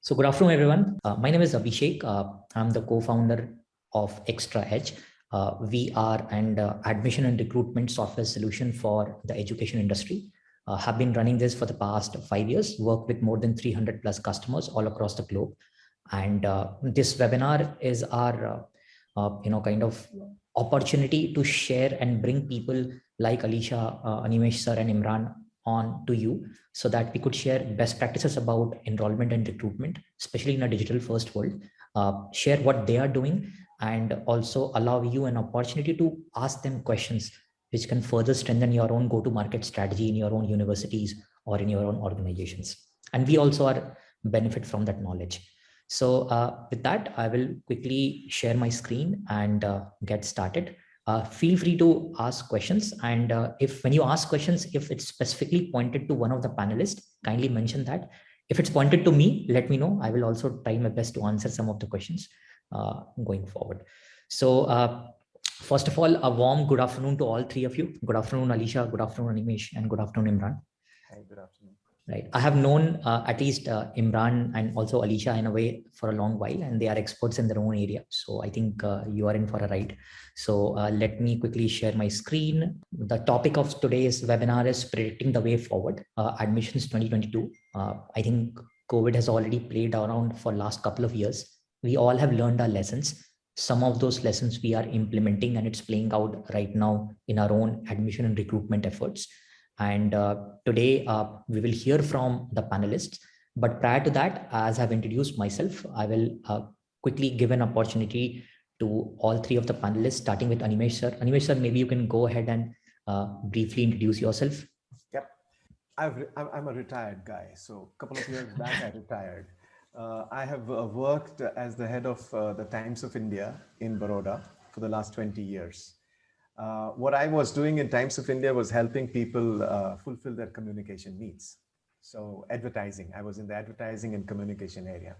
So good afternoon, everyone. My name is Abhishek. I'm the co-founder of Extra Edge. We are an admission and recruitment software solution for the education industry. Have been running this for the past 5 years, work with more than 300 plus customers all across the globe. And this webinar is our, kind of opportunity to share and bring people like Alisha, Animesh sir and Imran on to you, so that we could share best practices about enrollment and recruitment, especially in a digital first world, share what they are doing, and also allow you an opportunity to ask them questions which can further strengthen your own go-to-market strategy in your own universities or in your own organizations. And we also are benefit from that knowledge. So with that, I will quickly share my screen and get started. Feel free to ask questions, and if when you ask questions, if it's specifically pointed to one of the panelists, kindly mention that. If it's pointed to me, let me know. I will also try my best to answer some of the questions going forward. So first of all, a warm good afternoon to all three of you. Good afternoon, Alisha. Good afternoon, Animesh, and good afternoon, Imran. Hi, good afternoon. Right. I have known at least Imran and also Alisha in a way for a long while, and they are experts in their own area. So I think you are in for a ride. So let me quickly share my screen. The topic of today's webinar is predicting the way forward, admissions 2022. I think COVID has already played around for last couple of years. We all have learned our lessons. Some of those lessons we are implementing, and it's playing out right now in our own admission and recruitment efforts. And today we will hear from the panelists. But prior to that, as I've introduced myself, I will quickly give an opportunity to all three of the panelists, starting with Animesh sir. Animesh sir, maybe you can go ahead and briefly introduce yourself. Yep, I'm a retired guy. So a couple of years back, I retired. I have worked as the head of the Times of India in Baroda for the last 20 years. What I was doing in Times of India was helping people fulfill their communication needs. So advertising, I was in the advertising and communication area.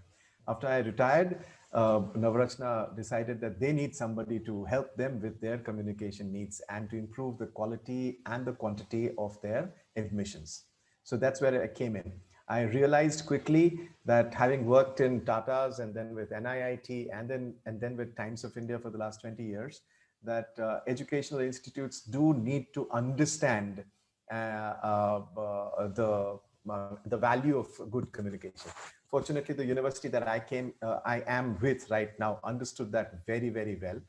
After I retired, Navrachana decided that they need somebody to help them with their communication needs and to improve the quality and the quantity of their admissions. So that's where I came in. I realized quickly that having worked in Tata's and then with NIIT and then with Times of India for the last 20 years, that educational institutes do need to understand the value of good communication. Fortunately, the university that I am with right now understood that very, very well.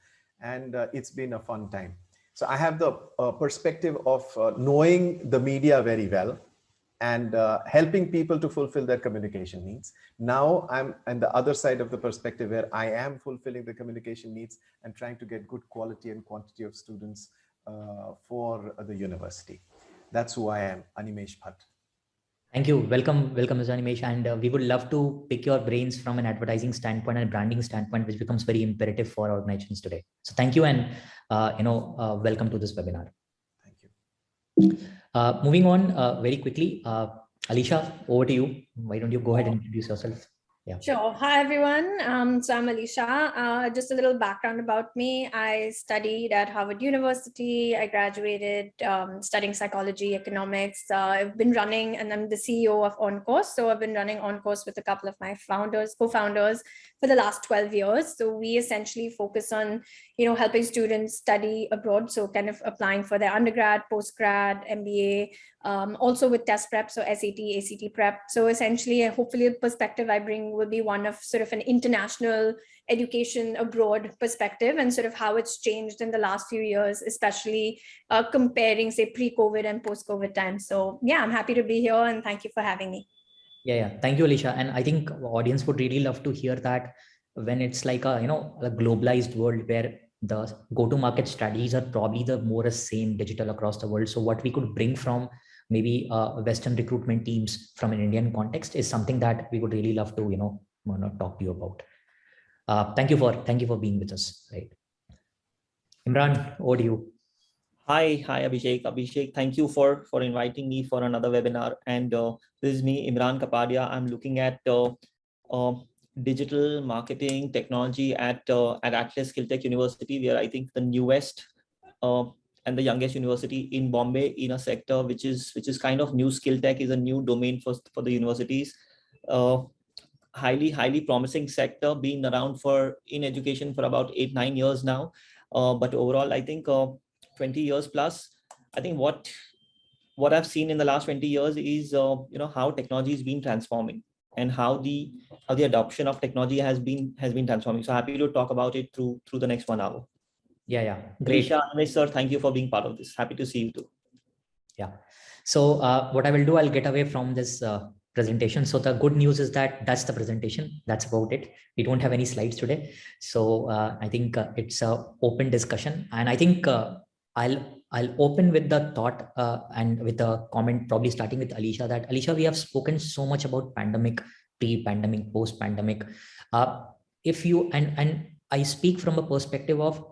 And it's been a fun time. So I have the perspective of knowing the media very well and helping people to fulfill their communication needs. Now I'm on the other side of the perspective where I am fulfilling the communication needs and trying to get good quality and quantity of students for the university. That's who I am, Animesh Bhatt. Thank you. Welcome, Mr. Animesh. And we would love to pick your brains from an advertising standpoint and branding standpoint, which becomes very imperative for organizations today. So thank you, and welcome to this webinar. Thank you. Moving on very quickly, Alisha, over to you. Why don't you go ahead and introduce yourself? Yeah. Sure. Hi, everyone. So I'm Alisha. Just a little background about me. I studied at Harvard University. I graduated studying psychology, economics. I've been running, and I'm the CEO of Oncourse. So I've been running Oncourse with a couple of my co-founders for the last 12 years. So we essentially focus on, helping students study abroad. So kind of applying for their undergrad, postgrad, MBA, also with test prep, so SAT, ACT prep. So essentially, hopefully the perspective I bring will be one of sort of an international education abroad perspective and sort of how it's changed in the last few years, especially comparing, say, pre-COVID and post-COVID times. So yeah, I'm happy to be here, and thank you for having me. Yeah. Thank you, Alisha. And I think the audience would really love to hear that when it's like a globalized world where the go-to-market strategies are probably the more same digital across the world. So what we could bring from maybe Western recruitment teams from an Indian context is something that we would really love to talk to you about. Thank you for being with us. Right, Imran, over to you. Hi, Abhishek. Thank you for inviting me for another webinar. And this is me, Imran Kapadia. I'm looking at digital marketing technology at Skilltech University, where I think the newest and the youngest university in Bombay in a sector which is kind of new. Skilltech is a new domain for the universities. Highly promising sector, been around in education for about 8-9 years now. But overall, I think 20 years plus. I think what I've seen in the last 20 years is how technology has been transforming, and how the adoption of technology has been transforming. So happy to talk about it through the next 1 hour. Yeah, great. Alisha, Animesh sir, thank you for being part of this. Happy to see you too. Yeah. So what I will do, I'll get away from this presentation. So the good news is that that's the presentation. That's about it. We don't have any slides today. So I think it's a open discussion, and I think I'll open with the thought and with the comment, probably starting with Alisha. That Alisha, we have spoken so much about pandemic, pre-pandemic, post-pandemic. If you and I speak from a perspective of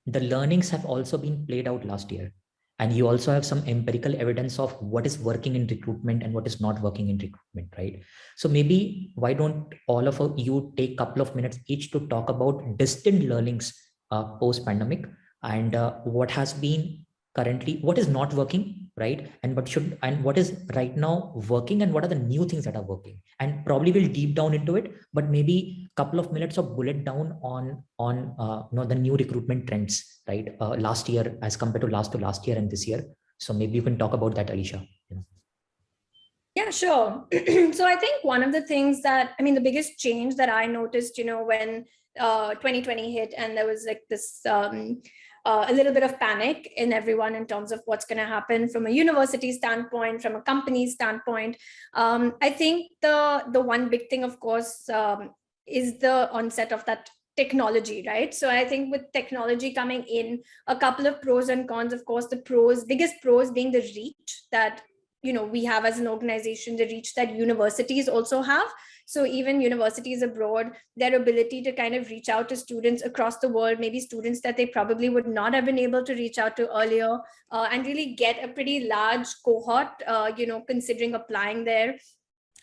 the learnings have also been played out last year, and you also have some empirical evidence of what is working in recruitment and what is not working in recruitment, right? So maybe why don't all of you take a couple of minutes each to talk about distant learnings post-pandemic, and what has been currently, what is not working, right? And what is right now working, and what are the new things that are working? And probably we'll deep down into it, but maybe a couple of minutes of bullet down on the new recruitment trends, right? Last year as compared to last year and this year. So maybe you can talk about that, Alisha. Yeah, sure. So I think one of the things the biggest change that I noticed, when 2020 hit, and there was like this a little bit of panic in everyone in terms of what's going to happen from a university standpoint, from a company standpoint. I think the one big thing, of course, is the onset of that technology, right? So I think with technology coming in, a couple of pros and cons. Of course, biggest pros being the reach that we have as an organization, the reach that universities also have. So even universities abroad, their ability to kind of reach out to students across the world, maybe students that they probably would not have been able to reach out to earlier, and really get a pretty large cohort, considering applying there.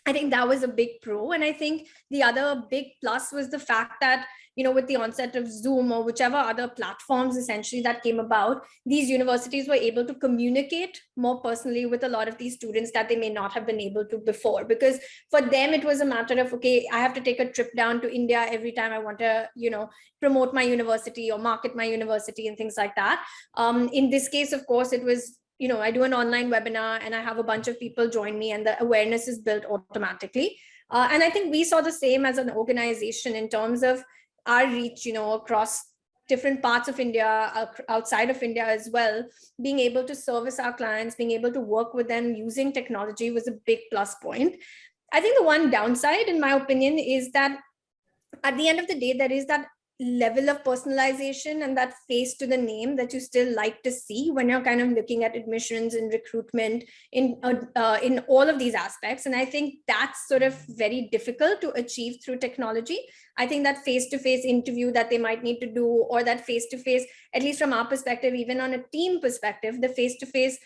I think that was a big pro. And I think the other big plus was the fact that, with the onset of Zoom or whichever other platforms essentially that came about, these universities were able to communicate more personally with a lot of these students that they may not have been able to before. Because for them, it was a matter of, okay, I have to take a trip down to India every time I want to, promote my university or market my university and things like that. In this case, of course, it was, I do an online webinar and I have a bunch of people join me, and the awareness is built automatically. And I think we saw the same as an organization in terms of our reach, across different parts of India, outside of India as well. Being able to service our clients, being able to work with them using technology was a big plus point. I think the one downside, in my opinion, is that at the end of the day, there is that level of personalization and that face to the name that you still like to see when you're kind of looking at admissions and recruitment in all of these aspects. And I think that's sort of very difficult to achieve through technology. I think that face-to-face interview that they might need to do, or that face-to-face, at least from our perspective, even on a team perspective, the face-to-face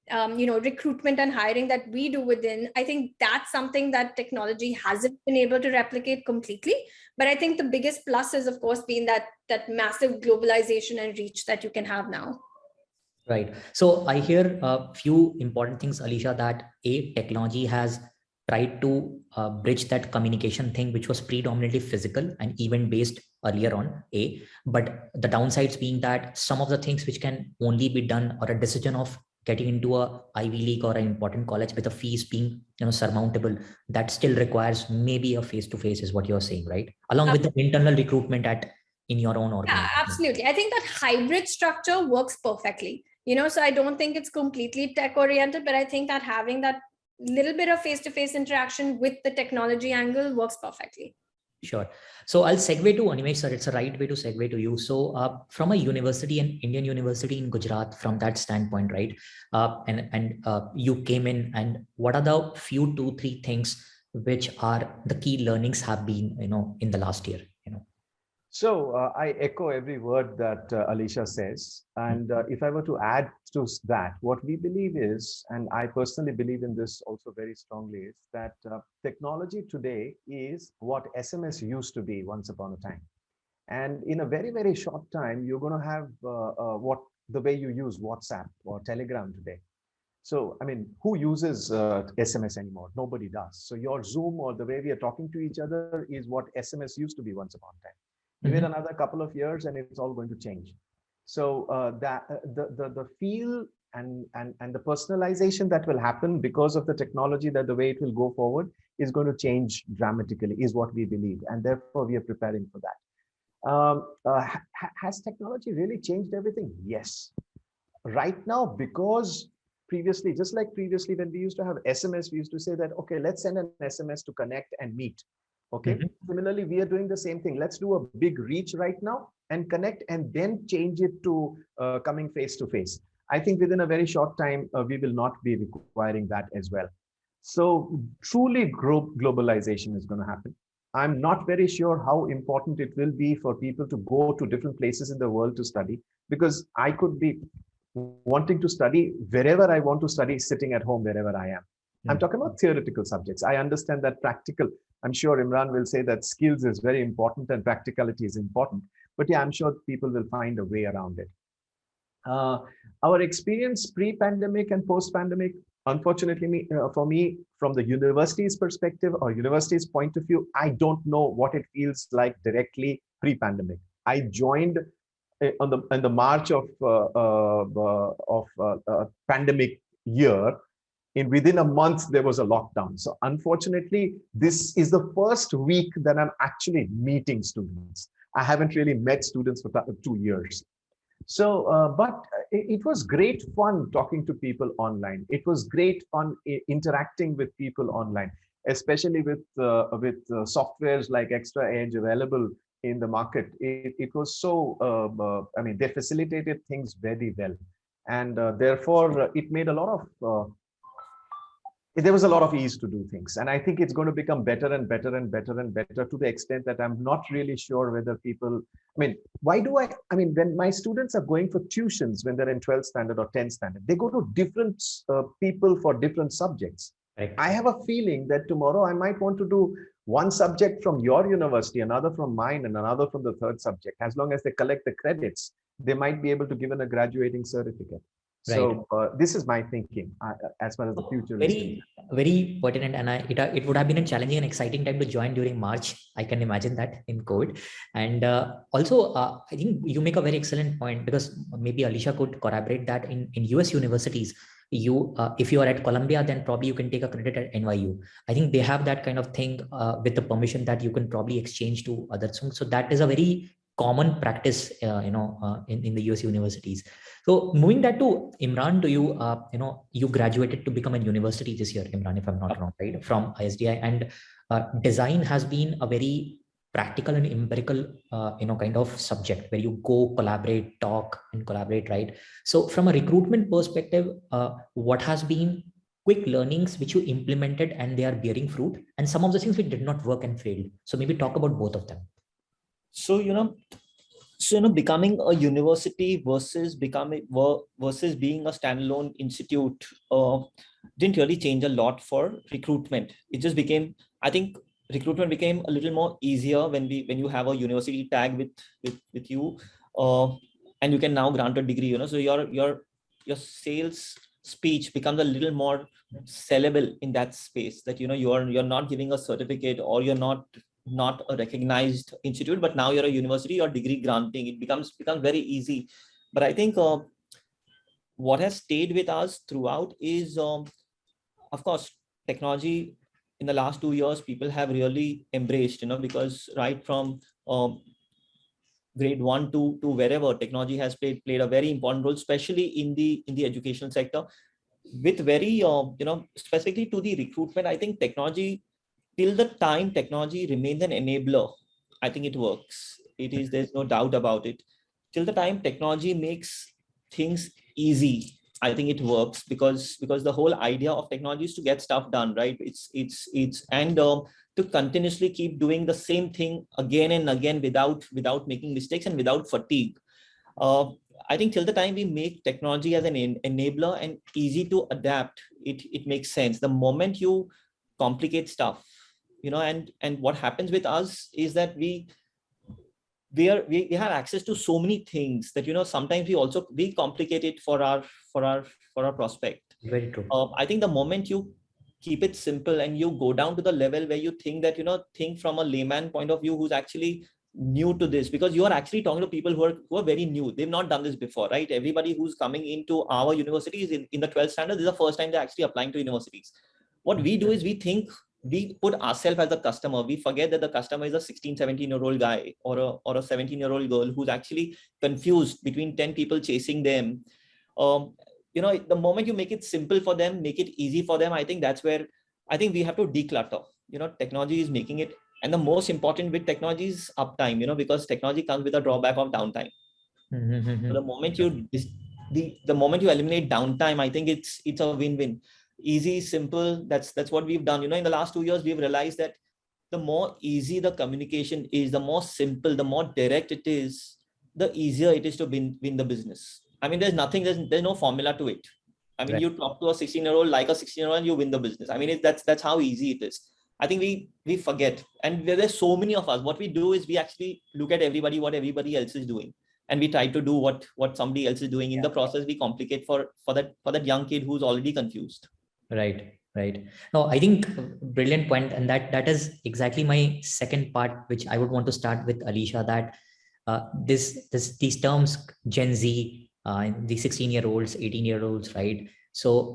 recruitment and hiring that we do within, I think that's something that technology hasn't been able to replicate completely. But I think the biggest plus is, of course, being that massive globalization and reach that you can have now. Right. So I hear a few important things, Alisha, that technology has tried to bridge that communication thing, which was predominantly physical and event based earlier on, but the downsides being that some of the things which can only be done, or a decision of getting into a Ivy League or an important college with a fees being surmountable, that still requires maybe a face-to-face, is what you're saying, right? Along with the internal recruitment in your own organization. Yeah, absolutely. I think that hybrid structure works perfectly. So I don't think it's completely tech oriented, but I think that having that little bit of face-to-face interaction with the technology angle works perfectly. Sure. So I'll segue to Animesh, sir. It's a right way to segue to you. So from a university, an Indian university in Gujarat, from that standpoint, right? And you came in, and what are the few 2-3 things which are the key learnings have been, in the last year? So I echo every word that Alisha says. And if I were to add to that, what we believe is, and I personally believe in this also very strongly, is that technology today is what SMS used to be once upon a time. And in a very, very short time, you're going to have what the way you use WhatsApp or Telegram today. So, I mean, who uses SMS anymore? Nobody does. So your Zoom or the way we are talking to each other is what SMS used to be once upon a time. Give it another couple of years and it's all going to change. So the feel and the personalization that will happen because of the technology, that the way it will go forward is going to change dramatically, is what we believe. And therefore we are preparing for that. Has technology really changed everything? Yes. Right now, because previously, just like previously, when we used to have SMS, we used to say that, okay, let's send an SMS to connect and meet. Okay. Similarly, we are doing the same thing. Let's do a big reach right now and connect and then change it to coming face to face. I think within a very short time, we will not be requiring that as well. So truly globalization is going to happen. I'm not very sure how important it will be for people to go to different places in the world to study, because I could be wanting to study wherever I want to study, sitting at home, wherever I am. I'm talking about theoretical subjects. I understand that practical, I'm sure Imran will say that skills is very important and practicality is important. But yeah, I'm sure people will find a way around it. Our experience pre-pandemic and post-pandemic, unfortunately, for me, from the university's perspective or university's point of view, I don't know what it feels like directly pre-pandemic. I joined on the March of pandemic year. Within a month, there was a lockdown. So unfortunately, this is the first week that I'm actually meeting students. I haven't really met students for 2 years. So, but it was great fun talking to people online. It was great fun interacting with people online, especially with softwares like Extra Edge available in the market. It was so, I mean, they facilitated things very well. And therefore, it made a lot of, there was a lot of ease to do things. And I think it's going to become better and better and better and better, to the extent that I'm not really sure whether people, I mean, why do I mean, when my students are going for tuitions, when they're in 12th standard or 10th standard, they go to different people for different subjects. Right. I have a feeling that tomorrow I might want to do one subject from your university, another from mine, and another from the third subject. As long as they collect the credits, they might be able to give in a graduating certificate. So this is my thinking as far as the future is concerned. Very pertinent, and it would have been a challenging and exciting time to join during March. I can imagine that in COVID. And also, I think you make a very excellent point, because maybe Alisha could corroborate that in US universities, if you are at Columbia, then probably you can take a credit at NYU. I think they have that kind of thing with the permission that you can probably exchange to other schools. So that is a very common practice, in the US universities. So moving that to Imran, do you, you graduated to become a university this year, Imran, if I'm not wrong, right, from ISDI, and design has been a very practical and empirical, kind of subject where you go collaborate, talk and collaborate, right? So from a recruitment perspective, what has been quick learnings which you implemented and they are bearing fruit, and some of the things which did not work and failed? So maybe talk about both of them. So, becoming a university versus being a standalone institute didn't really change a lot for recruitment. It just became, I think, recruitment became a little more easier when you have a university tag with you, and you can now grant a degree. So your sales speech becomes a little more sellable in that space. That you're not giving a certificate, or you're not a recognized institute, but now you're a university or degree granting. It becomes very easy. But I think what has stayed with us throughout is, of course, technology. In the last 2 years, people have really embraced, because right from grade 1 to wherever, technology has played a very important role, especially in the educational sector, with very specifically to the recruitment. I think technology, till the time technology remains an enabler, I think it works. There's no doubt about it. Till the time technology makes things easy, I think it works, because the whole idea of technology is to get stuff done, right? And to continuously keep doing the same thing again and again without making mistakes and without fatigue. I think till the time we make technology as an enabler and easy to adapt, it makes sense. The moment you complicate stuff, and what happens with us is that we we have access to so many things that, sometimes we complicate it for our prospect. Very true. I think the moment you keep it simple and you go down to the level where you think that, think from a layman point of view who's actually new to this, because you are actually talking to people who are very new. They've not done this before, right? Everybody who's coming into our universities in the 12th standard, this is the first time they're actually applying to universities. What we do is we put ourselves as a customer. We forget that the customer is a 16, 17-year-old guy or a 17-year-old girl who's actually confused between 10 people chasing them. The moment you make it simple for them, make it easy for them, I think that's where I think we have to declutter. Technology is making it, and the most important with technology is uptime, because technology comes with a drawback of downtime. So the moment the moment you eliminate downtime, I think it's a win-win. Easy, simple, that's what we've done. In the last 2 years, we've realized that the more easy the communication is, the more simple, the more direct it is, the easier it is to win the business. I mean, there's no formula to it. I mean, right. You talk to a 16-year-old like a 16-year-old, you win the business. I mean, that's how easy it is. I think we forget, and there's so many of us. What we do is we actually look at what everybody else is doing, and we try to do what somebody else is doing. In the process, we complicate for that young kid who's already confused. Right. No, I think brilliant point, and that is exactly my second part, which I would want to start with, Alisha. That these terms Gen Z, the 16-year-olds, 18-year-olds, right? So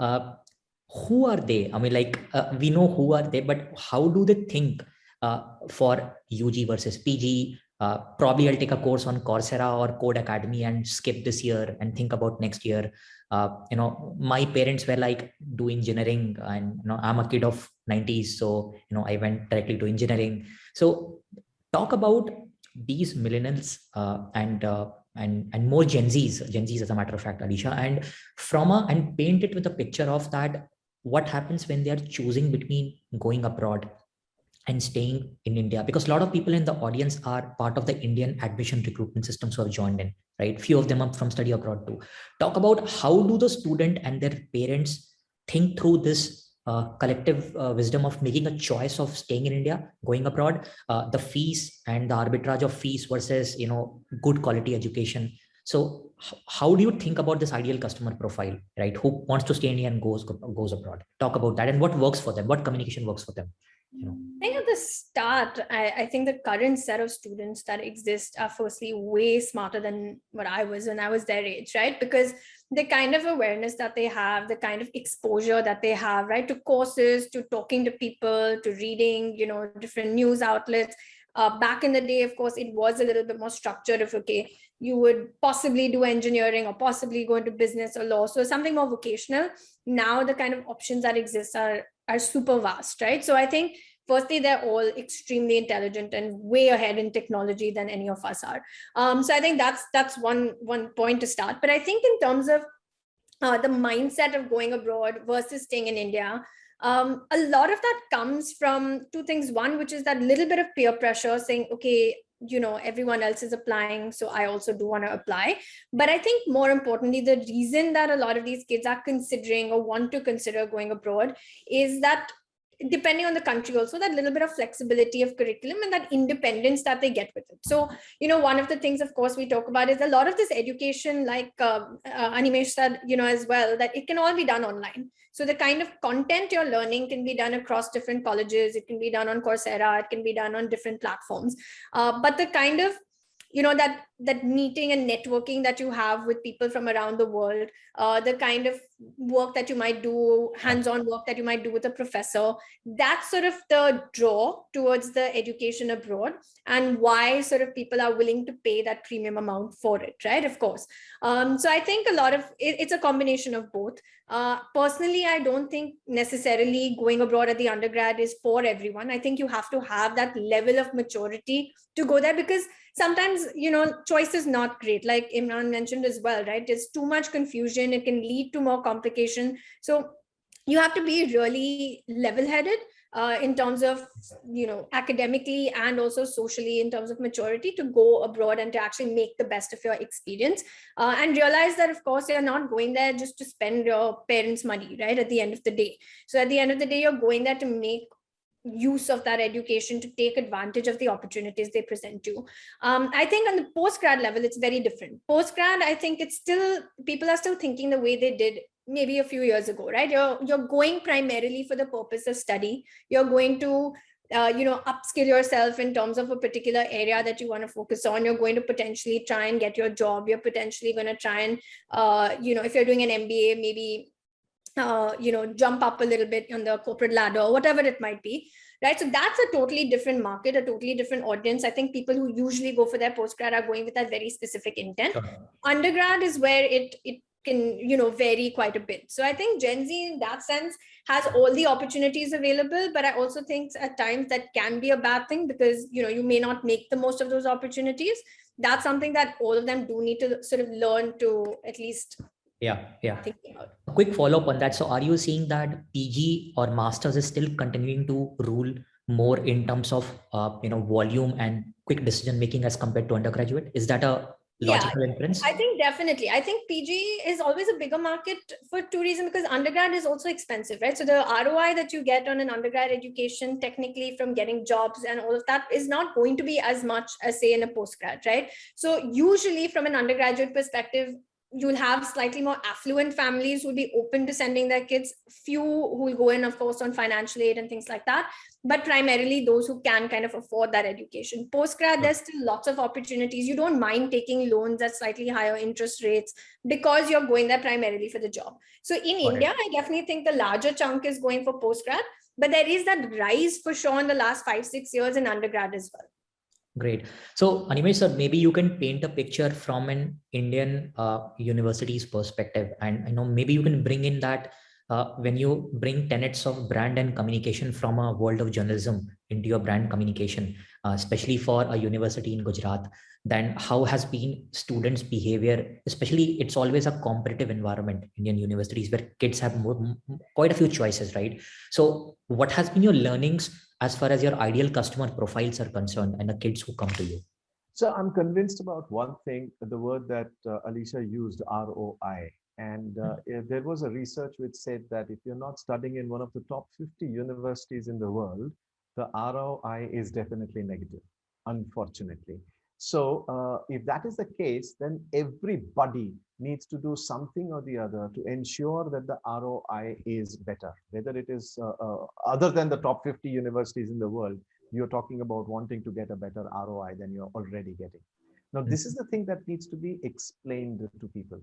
who are they? I mean, we know who are they, but how do they think for UG versus PG? Probably I'll take a course on Coursera or Code Academy and skip this year and think about next year. My parents were like, do engineering, and I'm a kid of 90s, so I went directly to engineering. So talk about these millennials and more Gen Zs as a matter of fact, Alisha, and paint it with a picture of that. What happens when they are choosing between going abroad and staying in India? Because a lot of people in the audience are part of the Indian admission recruitment systems who have joined in, right? Few of them are from study abroad too. Talk about how do the student and their parents think through this collective wisdom of making a choice of staying in India, going abroad, the fees and the arbitrage of fees versus, good quality education. So how do you think about this ideal customer profile, right? Who wants to stay in India and goes abroad? Talk about that and what works for them, what communication works for them. I think at the start, I think the current set of students that exist are firstly way smarter than what I was when I was their age, right? Because the kind of awareness that they have, the kind of exposure that they have, right, to courses, to talking to people, to reading, different news outlets. Back in the day, of course, it was a little bit more structured of, okay, you would possibly do engineering or possibly go into business or law. So something more vocational. Now the kind of options that exist are super vast, right? So I think firstly, they're all extremely intelligent and way ahead in technology than any of us are. So I think that's one point to start. But I think in terms of the mindset of going abroad versus staying in India, a lot of that comes from two things. One, which is that little bit of peer pressure saying, okay, everyone else is applying, so I also do want to apply. But I think more importantly, the reason that a lot of these kids are considering or want to consider going abroad is that, depending on the country also, that little bit of flexibility of curriculum and that independence that they get with it. So, one of the things, of course, we talk about is a lot of this education, like Animesh said, as well, that it can all be done online. So the kind of content you're learning can be done across different colleges. It can be done on Coursera. It can be done on different platforms. But the kind of that meeting and networking that you have with people from around the world, the kind of work that you might do, hands-on work that you might do with a professor, that's sort of the draw towards the education abroad and why sort of people are willing to pay that premium amount for it, right? Of course. So I think a lot of it's a combination of both. Personally, I don't think necessarily going abroad at the undergrad is for everyone. I think you have to have that level of maturity to go there, because sometimes, choice is not great. Like Imran mentioned as well, right? There's too much confusion. It can lead to more complication. So you have to be really level-headed in terms of, academically and also socially in terms of maturity to go abroad and to actually make the best of your experience and realize that, of course, you're not going there just to spend your parents' money, right? At the end of the day. So at the end of the day, you're going there to make use of that education to take advantage of the opportunities they present to you. I think on the postgrad level, it's very different. Postgrad, I think it's still, people are still thinking the way they did maybe a few years ago, right? You're going primarily for the purpose of study. You're going to upskill yourself in terms of a particular area that you want to focus on. You're going to potentially try and get your job. You're potentially going to try and, if you're doing an MBA, maybe jump up a little bit on the corporate ladder or whatever it might be, right? So that's a totally different market, a totally different audience. I think people who usually go for their postgrad are going with that very specific intent. Sure. Undergrad is where it can vary quite a bit. So I think Gen Z in that sense has all the opportunities available, but I also think at times that can be a bad thing, because you may not make the most of those opportunities. That's something that all of them do need to sort of learn to at least. Yeah. A quick follow-up on that. So are you seeing that PG or masters is still continuing to rule more in terms of volume and quick decision making as compared to undergraduate? Is that a logical inference? I think definitely. I think PG is always a bigger market for two reasons, because undergrad is also expensive, right? So the ROI that you get on an undergrad education, technically from getting jobs and all of that, is not going to be as much as say in a postgrad, right? So usually from an undergraduate perspective, you'll have slightly more affluent families who will be open to sending their kids, few who will go in, of course, on financial aid and things like that, but primarily those who can kind of afford that education. Postgrad, there's still lots of opportunities. You don't mind taking loans at slightly higher interest rates because you're going there primarily for the job. So in India, I definitely think the larger chunk is going for postgrad, but there is that rise for sure in the last 5-6 years in undergrad as well. Great. So Animesh sir, maybe you can paint a picture from an Indian university's perspective, and maybe you can bring in that when you bring tenets of brand and communication from a world of journalism into your brand communication, especially for a university in Gujarat, then how has been students' behavior? Especially, it's always a competitive environment, Indian universities, where kids have quite a few choices, right? So what has been your learnings as far as your ideal customer profiles are concerned and the kids who come to you? So I'm convinced about one thing, the word that Alisha used, ROI. And there was a research which said that if you're not studying in one of the top 50 universities in the world, the ROI is definitely negative, unfortunately. So if that is the case, then everybody needs to do something or the other to ensure that the ROI is better, whether it is other than the top 50 universities in the world. You're talking about wanting to get a better ROI than you're already getting. Now, this is the thing that needs to be explained to people.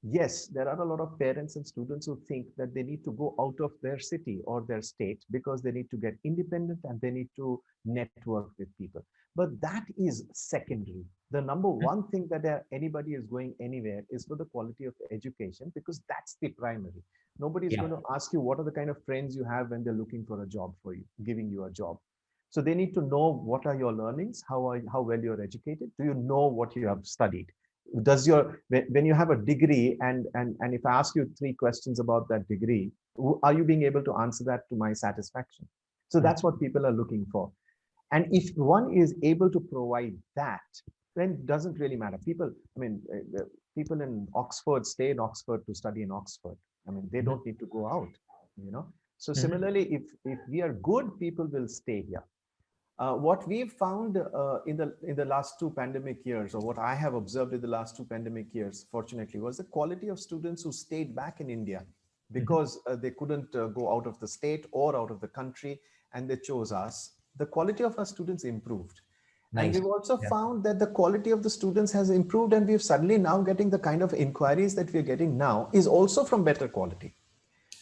Yes, there are a lot of parents and students who think that they need to go out of their city or their state because they need to get independent and they need to network with people. But that is secondary. The number one thing that anybody is going anywhere is for the quality of education, because that's the primary. Nobody is going to ask you what are the kind of friends you have when they're looking for a job for you, giving you a job. So they need to know what are your learnings, how well you're educated, do you know what you have studied? When you have a degree and if I ask you 3 questions about that degree, are you being able to answer that to my satisfaction? So that's what people are looking for. And if one is able to provide that, then it doesn't really matter. People in Oxford stay in Oxford to study in Oxford. I mean, they don't need to go out, So similarly, if we are good, people will stay here. What we've found in the last 2 pandemic years, or what I have observed in the last 2 pandemic years, fortunately, was the quality of students who stayed back in India because they couldn't go out of the state or out of the country, and they chose us. The quality of our students improved. Nice. And we've also found that the quality of the students has improved, and we've suddenly now getting the kind of inquiries that we're getting now is also from better quality.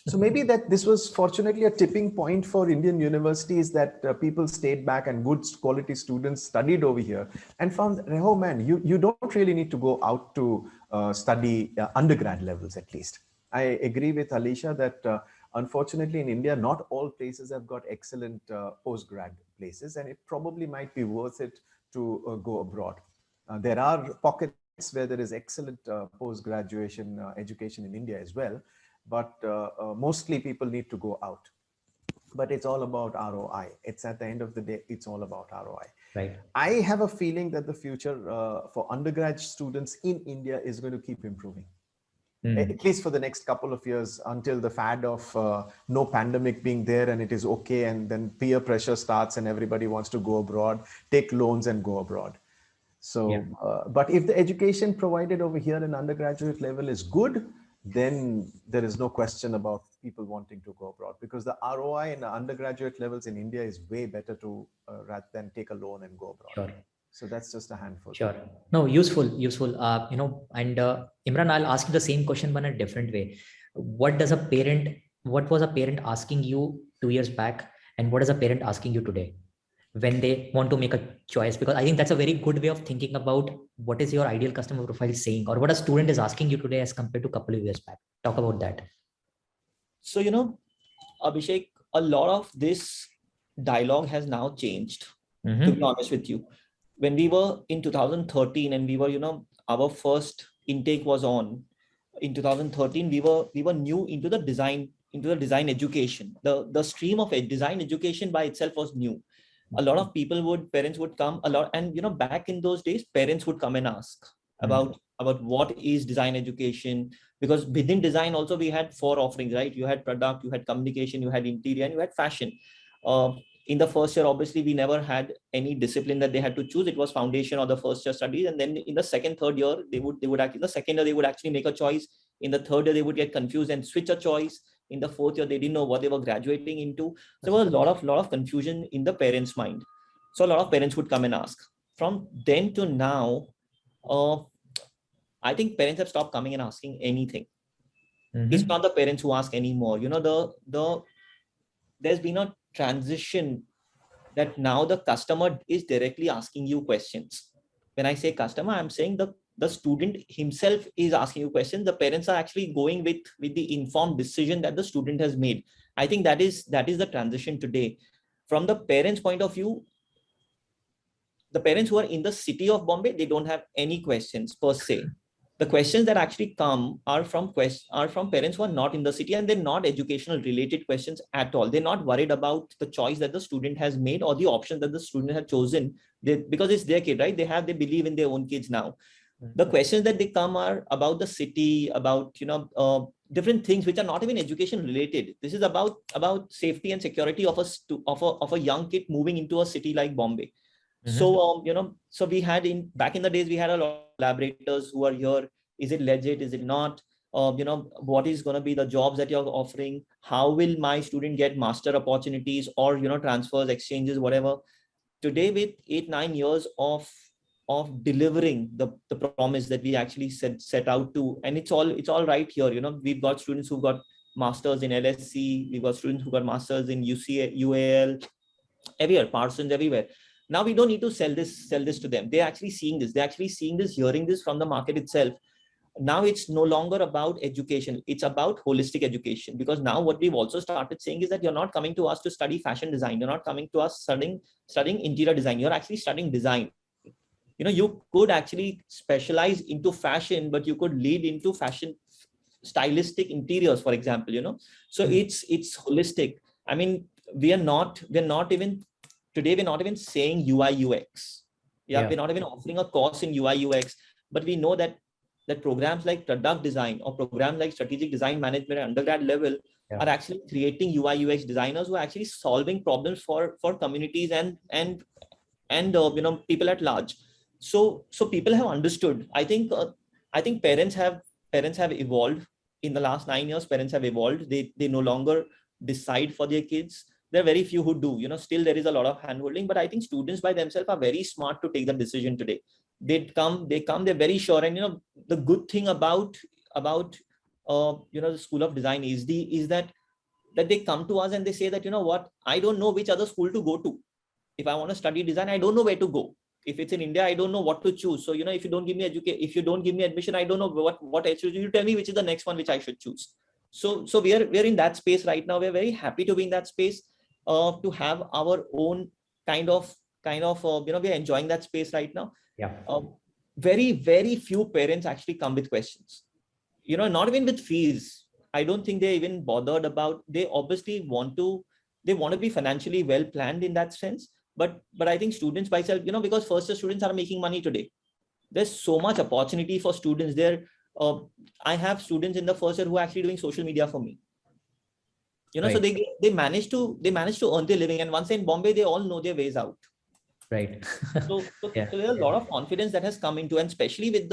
So maybe that this was fortunately a tipping point for Indian universities, that people stayed back and good quality students studied over here and found, oh man, you don't really need to go out to study undergrad levels at least. I agree with Alisha that unfortunately in India, not all places have got excellent postgrad places, and it probably might be worth it to go abroad. There are pockets where there is excellent post-graduation education in India as well. But mostly people need to go out. But it's all about ROI. It's at the end of the day, it's all about ROI. Right. I have a feeling that the future for undergrad students in India is going to keep improving. at least for the next couple of years, until the fad of no pandemic being there and it is okay, and then peer pressure starts and everybody wants to go abroad, take loans and go abroad. So, but if the education provided over here in undergraduate level is good, then there is no question about people wanting to go abroad, because the ROI in the undergraduate levels in India is way better to rather than take a loan and go abroad. Sure. So that's just a handful. Sure. No, useful. And Imran, I'll ask you the same question, but in a different way. What was a parent asking you 2 years back, and what is a parent asking you today when they want to make a choice? Because I think that's a very good way of thinking about what is your ideal customer profile saying, or what a student is asking you today as compared to a couple of years back. Talk about that. So, Abhishek, a lot of this dialogue has now changed, to be honest with you. When we were in 2013 and we were, our first intake was on, in 2013, we were new into the design education. The stream of design education by itself was new. A lot of parents would come a lot. And, back in those days, parents would come and ask about what is design education, because within design also we had 4 offerings, right? You had product, you had communication, you had interior, and you had fashion. In the first year, obviously, we never had any discipline that they had to choose. It was foundation or the first year studies. And then in the second, third year, they would actually, in the second year, they would actually make a choice. In the third year, they would get confused and switch a choice. In the fourth year, they didn't know what they were graduating into. So there was a lot of confusion in the parents' mind. So a lot of parents would come and ask. From then to now, I think parents have stopped coming and asking anything. It's not the parents who ask anymore. There's been a transition that now the customer is directly asking you questions. When I say customer, I'm saying the student himself is asking you questions. The parents are actually going with the informed decision that the student has made. I think that is the transition today. From the parents' point of view, the parents who are in the city of Bombay, they don't have any questions per se. The questions that actually come are from parents who are not in the city, and they're not educational related questions at all. They're not worried about the choice that the student has made or the option that the student has chosen, because it's their kid, right? They believe in their own kids now. The questions that they come are about the city, about different things which are not even education related. This is about safety and security of a young kid moving into a city like Bombay. So, so we had back in the days, we had a lot of collaborators who are here. Is it legit? Is it not? What is going to be the jobs that you're offering? How will my student get master opportunities or, transfers, exchanges, whatever? Today, with 8-9 years of delivering the promise that we actually set out to, and it's all right here. We've got students who've got masters in LSC. We've got students who got masters in UAL, everywhere, Parsons, everywhere. Now we don't need to sell this to them. They're actually seeing this. They're actually seeing this, hearing this from the market itself. Now it's no longer about education. It's about holistic education, because now what we've also started saying is that you're not coming to us to study fashion design. You're not coming to us studying interior design. You're actually studying design. You could actually specialize into fashion, but you could lead into fashion stylistic interiors, for example, so it's holistic. I mean, we're not even saying UI UX. We're not even offering a course in UI UX, but we know that programs like product design or programs like strategic design management at undergrad level are actually creating UI UX designers who are actually solving problems for communities and people at large. So people have understood. I think parents have evolved in the last 9 years. Parents have evolved. They no longer decide for their kids. There are very few who do. Still there is a lot of handholding, but I think students by themselves are very smart to take the decision today. They're very sure. And the good thing about the School of Design is that they come to us and they say that, what, I don't know which other school to go to. If I want to study design, I don't know where to go. If it's in India, I don't know what to choose. So, if you don't give me admission, I don't know what else to do. You tell me which is the next one which I should choose. So we're in that space right now. We're very happy to be in that space, to have our own kind of we're enjoying that space right now. Very, very few parents actually come with questions, not even with fees. I don't think they're even bothered about. They obviously want to be financially well planned in that sense. But I think students by itself, because first year students are making money today. There's so much opportunity for students there. I have students in the first year who are actually doing social media for me. You know, Right. so they manage to earn their living, and once in Bombay, they all know their ways out. Right. So Yeah. there's a lot of confidence that has come into, and especially with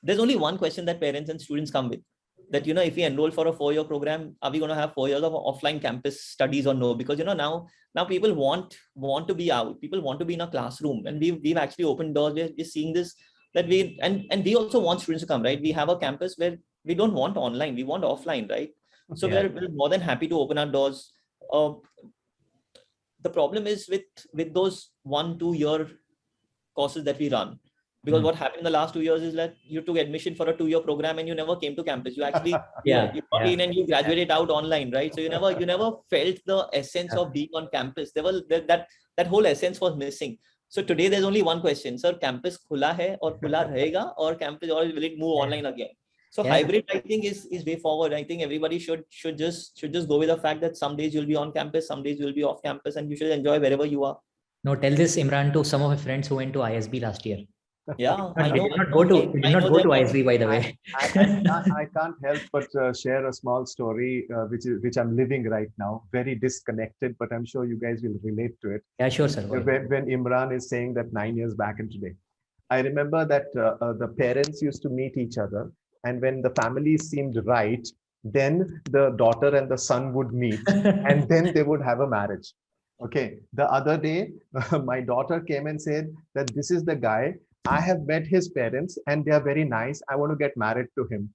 there's only one question that parents and students come with, that, you know, if we enroll for a 4-year program, are we going to have 4 years of offline campus studies or no? Because, you know, now people want to be out, people want to be in a classroom, and we've actually opened doors. We're seeing this, that we, and we also want students to come, right? We have a campus where we don't want online, we want offline, right? So Yeah. we're more than happy to open our doors. The problem is with those 1-2 year courses that we run, because what happened in the last 2 years is that you took admission for a 2-year program and you never came to campus. You actually you got in and you graduated out online, right? So you never felt the essence of being on campus. That whole essence was missing. So today there's only one question, sir: campus khula hai or khula rahega, or campus, or will it move online again? So hybrid, I think, is way forward. I think everybody should just go with the fact that some days you'll be on campus, some days you'll be off campus, and you should enjoy wherever you are. No, tell this, Imran, to some of my friends who went to ISB last year. Yeah, I know. did not go to ISB, by the way. I can't help but share a small story which I'm living right now. Very disconnected, but I'm sure you guys will relate to it. Yeah, sure, sir. When Imran is saying that 9 years back and today, I remember that the parents used to meet each other, and when the family seemed right, then the daughter and the son would meet, and then they would have a marriage. Okay. The other day, my daughter came and said that this is the guy. I have met his parents and they are very nice. I want to get married to him.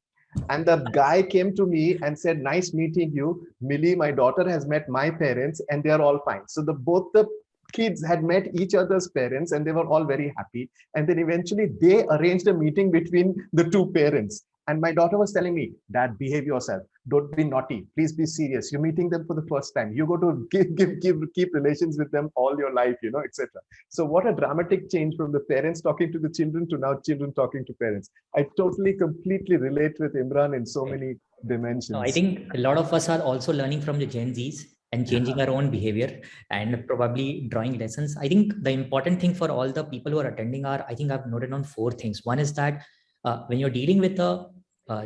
And the guy came to me and said, nice meeting you. Millie, my daughter has met my parents and they are all fine. So both the kids had met each other's parents and they were all very happy. And then eventually they arranged a meeting between the two parents. And my daughter was telling me, Dad, behave yourself. Don't be naughty. Please be serious. You're meeting them for the first time. You go to keep relations with them all your life, you know, etc. So what a dramatic change from the parents talking to the children to now children talking to parents. I totally, completely relate with Imran in so many dimensions. No, I think a lot of us are also learning from the Gen Zs and changing our own behavior and probably drawing lessons. I think the important thing for all the people who are attending I think I've noted on 4 things. One is that when you're dealing with a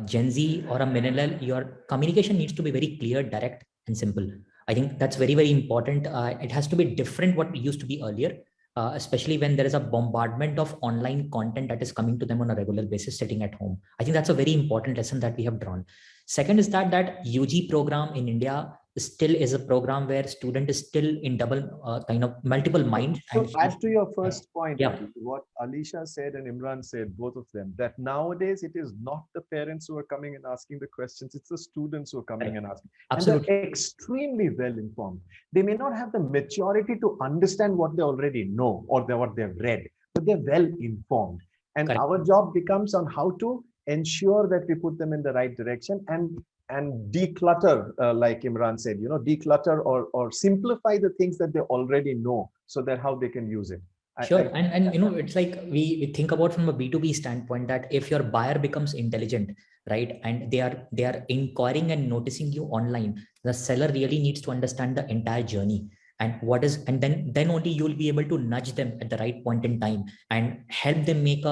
Gen Z or a millennial, your communication needs to be very clear, direct, and simple. I think that's very, very important. It has to be different what it used to be earlier, especially when there is a bombardment of online content that is coming to them on a regular basis sitting at home. I think that's a very important lesson that we have drawn. Second is that UG program in India still is a program where student is still in kind of multiple minds. So add to your first point, yeah. what Alisha said and Imran said, both of them, that nowadays it is not the parents who are coming and asking the questions, it's the students who are coming and asking. Absolutely. And they're extremely well informed. They may not have the maturity to understand what they already know or what they've read, but they're well informed. And Correct. Our job becomes on how to ensure that we put them in the right direction and declutter, like Imran said, you know, declutter or simplify the things that they already know so that how they can use it. Sure. And you know, it's like we think about from a B2B standpoint that if your buyer becomes intelligent, right, and they are inquiring and noticing you online, the seller really needs to understand the entire journey and then only you'll be able to nudge them at the right point in time and help them make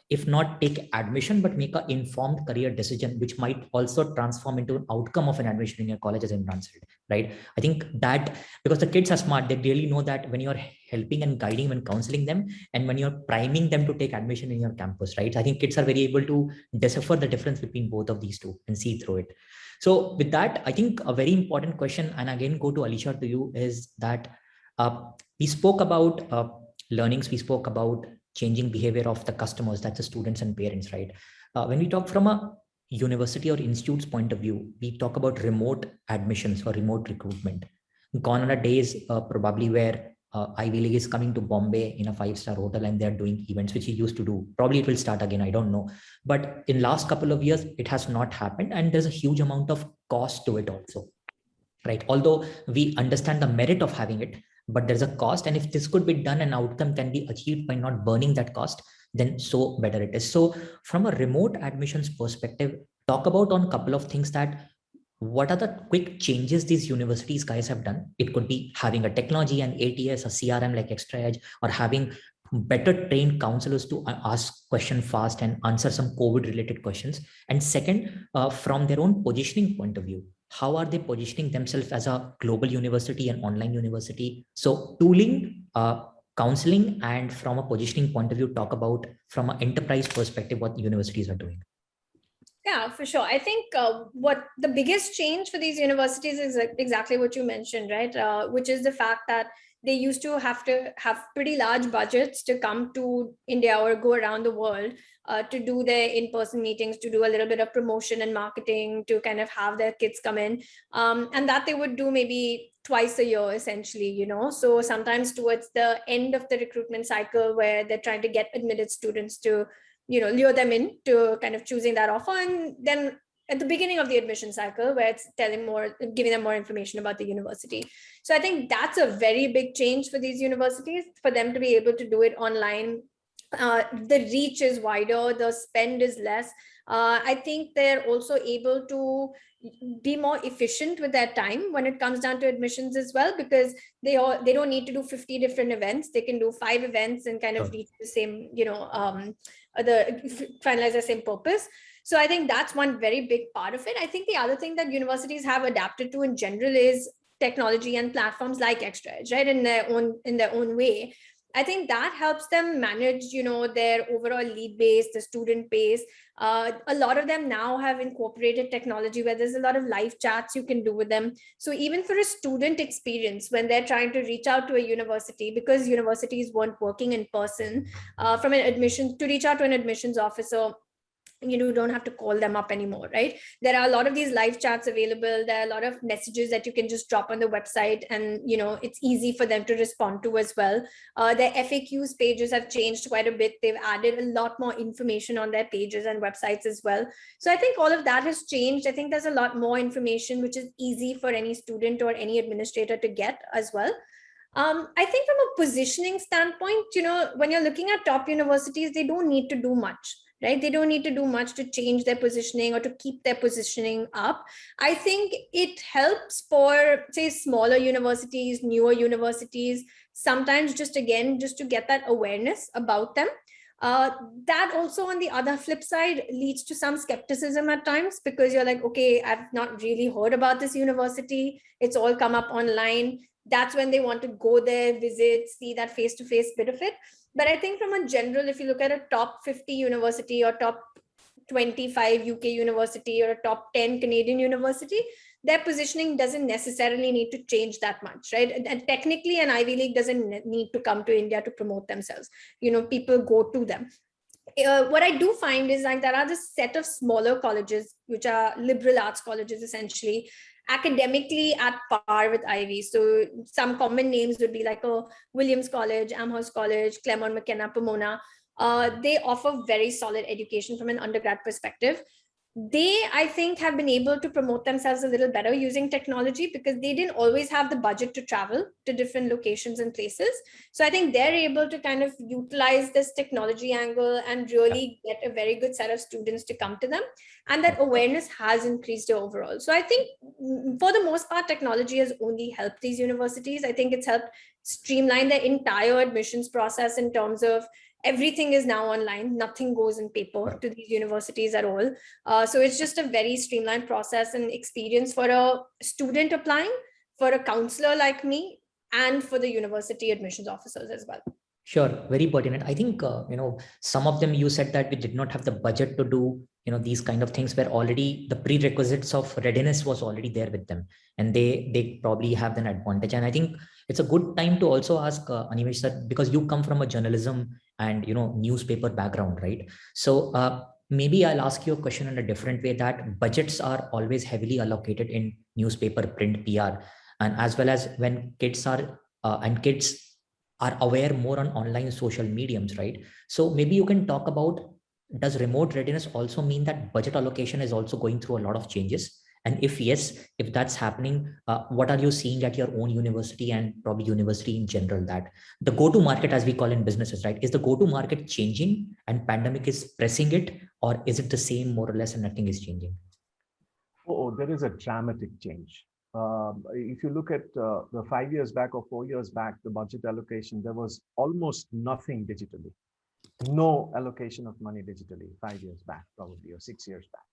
if not take admission, but make an informed career decision, which might also transform into an outcome of an admission in your college, as Imran said, right? I think that because the kids are smart, they really know that when you're helping and guiding, when counseling them, and when you're priming them to take admission in your campus, right? I think kids are very able to decipher the difference between both of these two and see through it. So with that, I think a very important question, and again, go to Alisha, to you, is that we spoke about learnings, we spoke about changing behavior of the customers, that's the students and parents, right? When we talk from a university or institute's point of view, we talk about remote admissions or remote recruitment. Gone are the days probably where Ivy League is coming to Bombay in a 5-star hotel and they're doing events, which he used to do. Probably it will start again, I don't know. But in last couple of years, it has not happened. And there's a huge amount of cost to it also, right? Although we understand the merit of having it, but there's a cost. And if this could be done, an outcome can be achieved by not burning that cost, then so better it is. So from a remote admissions perspective, talk about on a couple of things that what are the quick changes these universities guys have done. It could be having a technology, an ATS, a CRM like Extra Edge, or having better trained counselors to ask question fast and answer some COVID related questions. And second, from their own positioning point of view, how are they positioning themselves as a global university and online university? So tooling, counseling, and from a positioning point of view, talk about from an enterprise perspective what universities are doing. Yeah, for sure. I think what the biggest change for these universities is exactly what you mentioned, right? Which is the fact that they used to have pretty large budgets to come to India or go around the world to do their in-person meetings, to do a little bit of promotion and marketing, to kind of have their kids come in, and that they would do maybe twice a year, essentially, you know. So sometimes towards the end of the recruitment cycle, where they're trying to get admitted students to, you know, lure them in to kind of choosing that offer, and then at the beginning of the admission cycle, where it's giving them more information about the university. So I think that's a very big change for these universities, for them to be able to do it online. The reach is wider, the spend is less. I think they're also able to be more efficient with their time when it comes down to admissions as well, because they don't need to do 50 different events. They can do 5 events and kind of reach the same, you know, finalize the same purpose. So I think that's one very big part of it. I think the other thing that universities have adapted to in general is technology and platforms like ExtraEdge, right, in their own way. I think that helps them manage, you know, their overall lead base, the student base. A lot of them now have incorporated technology where there's a lot of live chats you can do with them. So even for a student experience, when they're trying to reach out to a university, because universities weren't working in person, from an admission to reach out to an admissions officer, you don't have to call them up anymore, right? There are a lot of these live chats available. There are a lot of messages that you can just drop on the website, and you know, it's easy for them to respond to as well. Their FAQs pages have changed quite a bit. They've added a lot more information on their pages and websites as well. So I think all of that has changed. I think there's a lot more information which is easy for any student or any administrator to get as well. I think from a positioning standpoint, you know, when you're looking at top universities, they don't need to do much, right? They don't need to do much to change their positioning or to keep their positioning up. I think it helps for, say, smaller universities, newer universities, sometimes just to get that awareness about them. That also, on the other flip side, leads to some skepticism at times, because you're like, okay, I've not really heard about this university. It's all come up online. That's when they want to go there, visit, see that face-to-face bit of it. But I think from a general, if you look at a top 50 university or top 25 UK university or a top 10 Canadian university, their positioning doesn't necessarily need to change that much, right? And technically, an Ivy League doesn't need to come to India to promote themselves. You know, people go to them. What I do find is like there are this set of smaller colleges, which are liberal arts colleges, essentially, academically at par with Ivy. So some common names would be like Williams College, Amherst College, Claremont McKenna, Pomona. They offer very solid education from an undergrad perspective. They, I think, have been able to promote themselves a little better using technology, because they didn't always have the budget to travel to different locations and places. So I think they're able to kind of utilize this technology angle and really get a very good set of students to come to them. And that awareness has increased overall. So I think for the most part, technology has only helped these universities. I think it's helped streamline the entire admissions process in terms of everything is now online. Nothing goes in paper to these universities at all. So it's just a very streamlined process and experience for a student applying, for a counselor like me, and for the university admissions officers as well. Sure, very pertinent. I think, some of them, you said that we did not have the budget to do, these kind of things, where already the prerequisites of readiness was already there with them, and they probably have an advantage. And I think it's a good time to also ask Animesh, that because you come from a journalism and, newspaper background, right? So maybe I'll ask you a question in a different way, that budgets are always heavily allocated in newspaper, print, PR, and as well as when kids are aware more on online social mediums, right? So maybe you can talk about, does remote readiness also mean that budget allocation is also going through a lot of changes? And if yes, if that's happening, what are you seeing at your own university and probably university in general, that the go-to market, as we call in businesses, right? Is the go-to market changing and pandemic is pressing it, or is it the same more or less and nothing is changing? Oh, there is a dramatic change. If you look at the 5 years back or 4 years back, the budget allocation, there was almost nothing digitally. No allocation of money digitally 5 years back, probably, or 6 years back.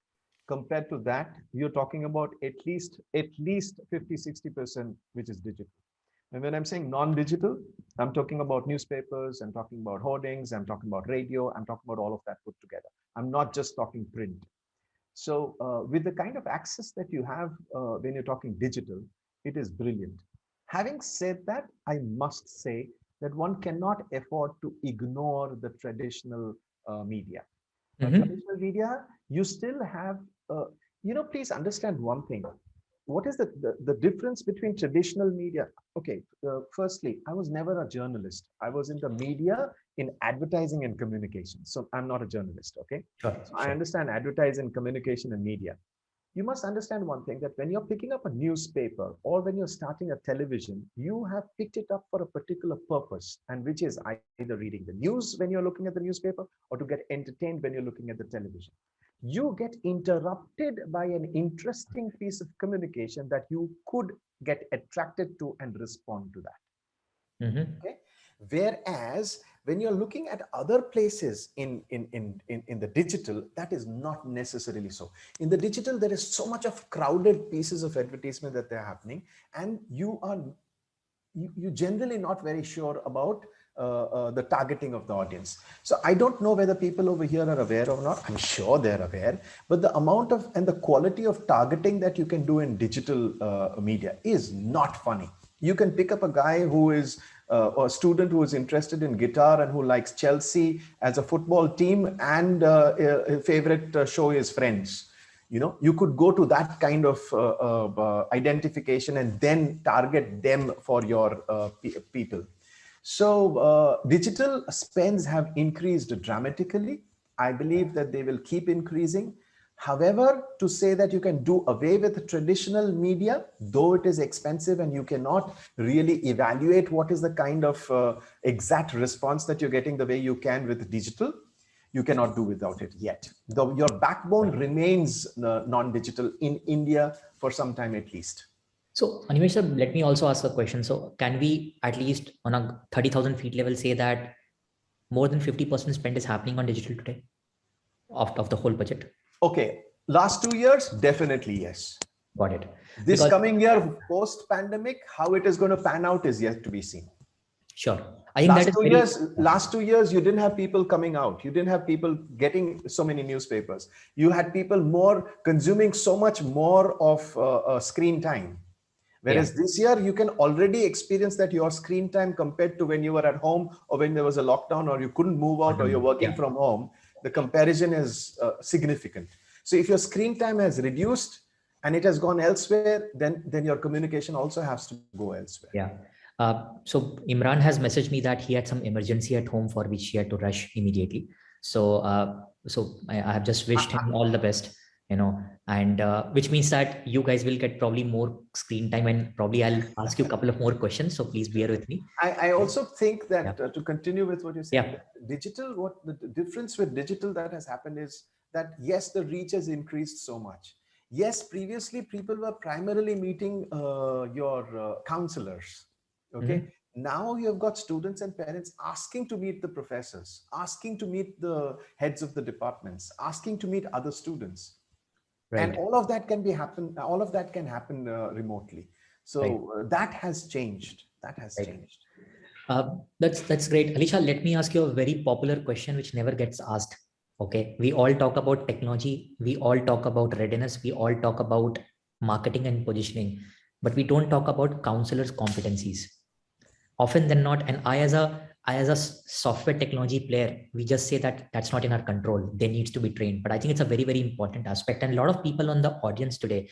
Compared to that, you're talking about at least 50-60%, which is digital. And when I'm saying non-digital, I'm talking about newspapers, I'm talking about hoardings, I'm talking about radio, I'm talking about all of that put together. I'm not just talking print. So with the kind of access that you have when you're talking digital, it is brilliant. Having said that, I must say that one cannot afford to ignore the traditional media. Traditional media, you still have, please understand one thing. What is the difference between traditional media? Okay, firstly, I was never a journalist. I was in the media in advertising and communication. So I'm not a journalist, okay? Sure, so I understand advertising, communication, and media. You must understand one thing, that when you're picking up a newspaper or when you're starting a television, you have picked it up for a particular purpose, and which is either reading the news when you're looking at the newspaper or to get entertained when you're looking at the television. You get interrupted by an interesting piece of communication that you could get attracted to and respond to that. Okay? Whereas when you're looking at other places in the digital, that is not necessarily so. In the digital, there is so much of crowded pieces of advertisement that they're happening, and you generally not very sure about the targeting of the audience. So I don't know whether people over here are aware or not. I'm sure they're aware, but the amount of and the quality of targeting that you can do in digital media is not funny. You can pick up a guy who is or a student who is interested in guitar and who likes Chelsea as a football team, and a favorite show is Friends. You could go to that kind of identification and then target them for your people. So digital spends have increased dramatically. I believe that they will keep increasing. However, to say that you can do away with traditional media, though it is expensive and you cannot really evaluate what is the kind of exact response that you're getting the way you can with digital, you cannot do without it yet. Though your backbone remains non-digital in India for some time at least. So Animesh sir, let me also ask a question. So can we at least on a 30,000 feet level say that more than 50% spend is happening on digital today of the whole budget? Okay, last 2 years, definitely yes. Got it. This coming year, post-pandemic, how it is going to pan out is yet to be seen. Sure. I think last 2 years, you didn't have people coming out. You didn't have people getting so many newspapers. You had people more consuming so much more of screen time. Whereas this year, you can already experience that your screen time compared to when you were at home or when there was a lockdown or you couldn't move out or you're working from home, the comparison is significant. So if your screen time has reduced and it has gone elsewhere, then your communication also has to go elsewhere. Yeah. So Imran has messaged me that he had some emergency at home for which he had to rush immediately. So I have just wished him all the best, and which means that you guys will get probably more screen time, and probably I'll ask you a couple of more questions. So please bear with me. I also think that to continue with what you're saying, digital, what the difference with digital that has happened is that yes, the reach has increased so much. Yes, previously people were primarily meeting your counselors. Okay. Now you have got students and parents asking to meet the professors, asking to meet the heads of the departments, asking to meet other students. Right. And all of that can happen remotely. So that has changed. That has changed. That's great. Alisha, let me ask you a very popular question which never gets asked. Okay. We all talk about technology. We all talk about readiness. We all talk about marketing and positioning, but we don't talk about counselors' competencies. Often than not, and I as a software technology player, we just say that that's not in our control. They needs to be trained. But I think it's a very, very important aspect. And a lot of people on the audience today,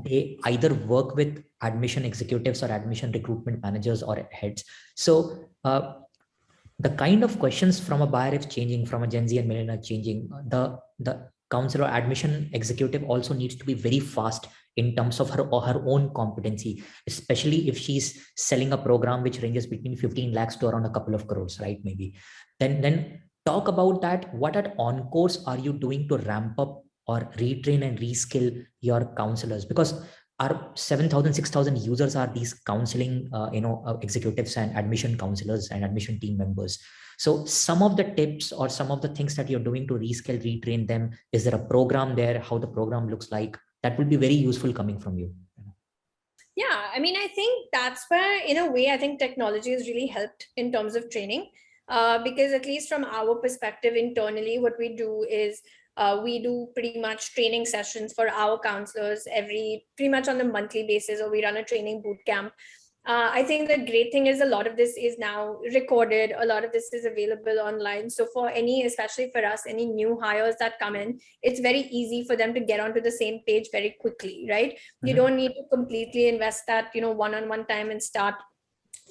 they either work with admission executives or admission recruitment managers or heads. So the kind of questions from a buyer is changing, from a Gen Z and millennial changing. The counselor or admission executive also needs to be very fast in terms of her own competency, especially if she's selling a program which ranges between 15 lakhs to around a couple of crores, right? Maybe. Then talk about that. What at Oncourse are you doing to ramp up or retrain and reskill your counselors? Because our 7,000, 6,000 users are these counseling, executives and admission counselors and admission team members. So some of the tips or some of the things that you're doing to reskill, retrain them, is there a program there, how the program looks like? That would be very useful coming from you. Yeah, I mean, I think that's where, in a way, I think technology has really helped in terms of training, because at least from our perspective internally, what we do is we do pretty much training sessions for our counselors pretty much on a monthly basis, or we run a training boot camp. I think the great thing is a lot of this is now recorded. A lot of this is available online. So for especially for us, any new hires that come in, it's very easy for them to get onto the same page very quickly, right? You don't need to completely invest that, one-on-one time and start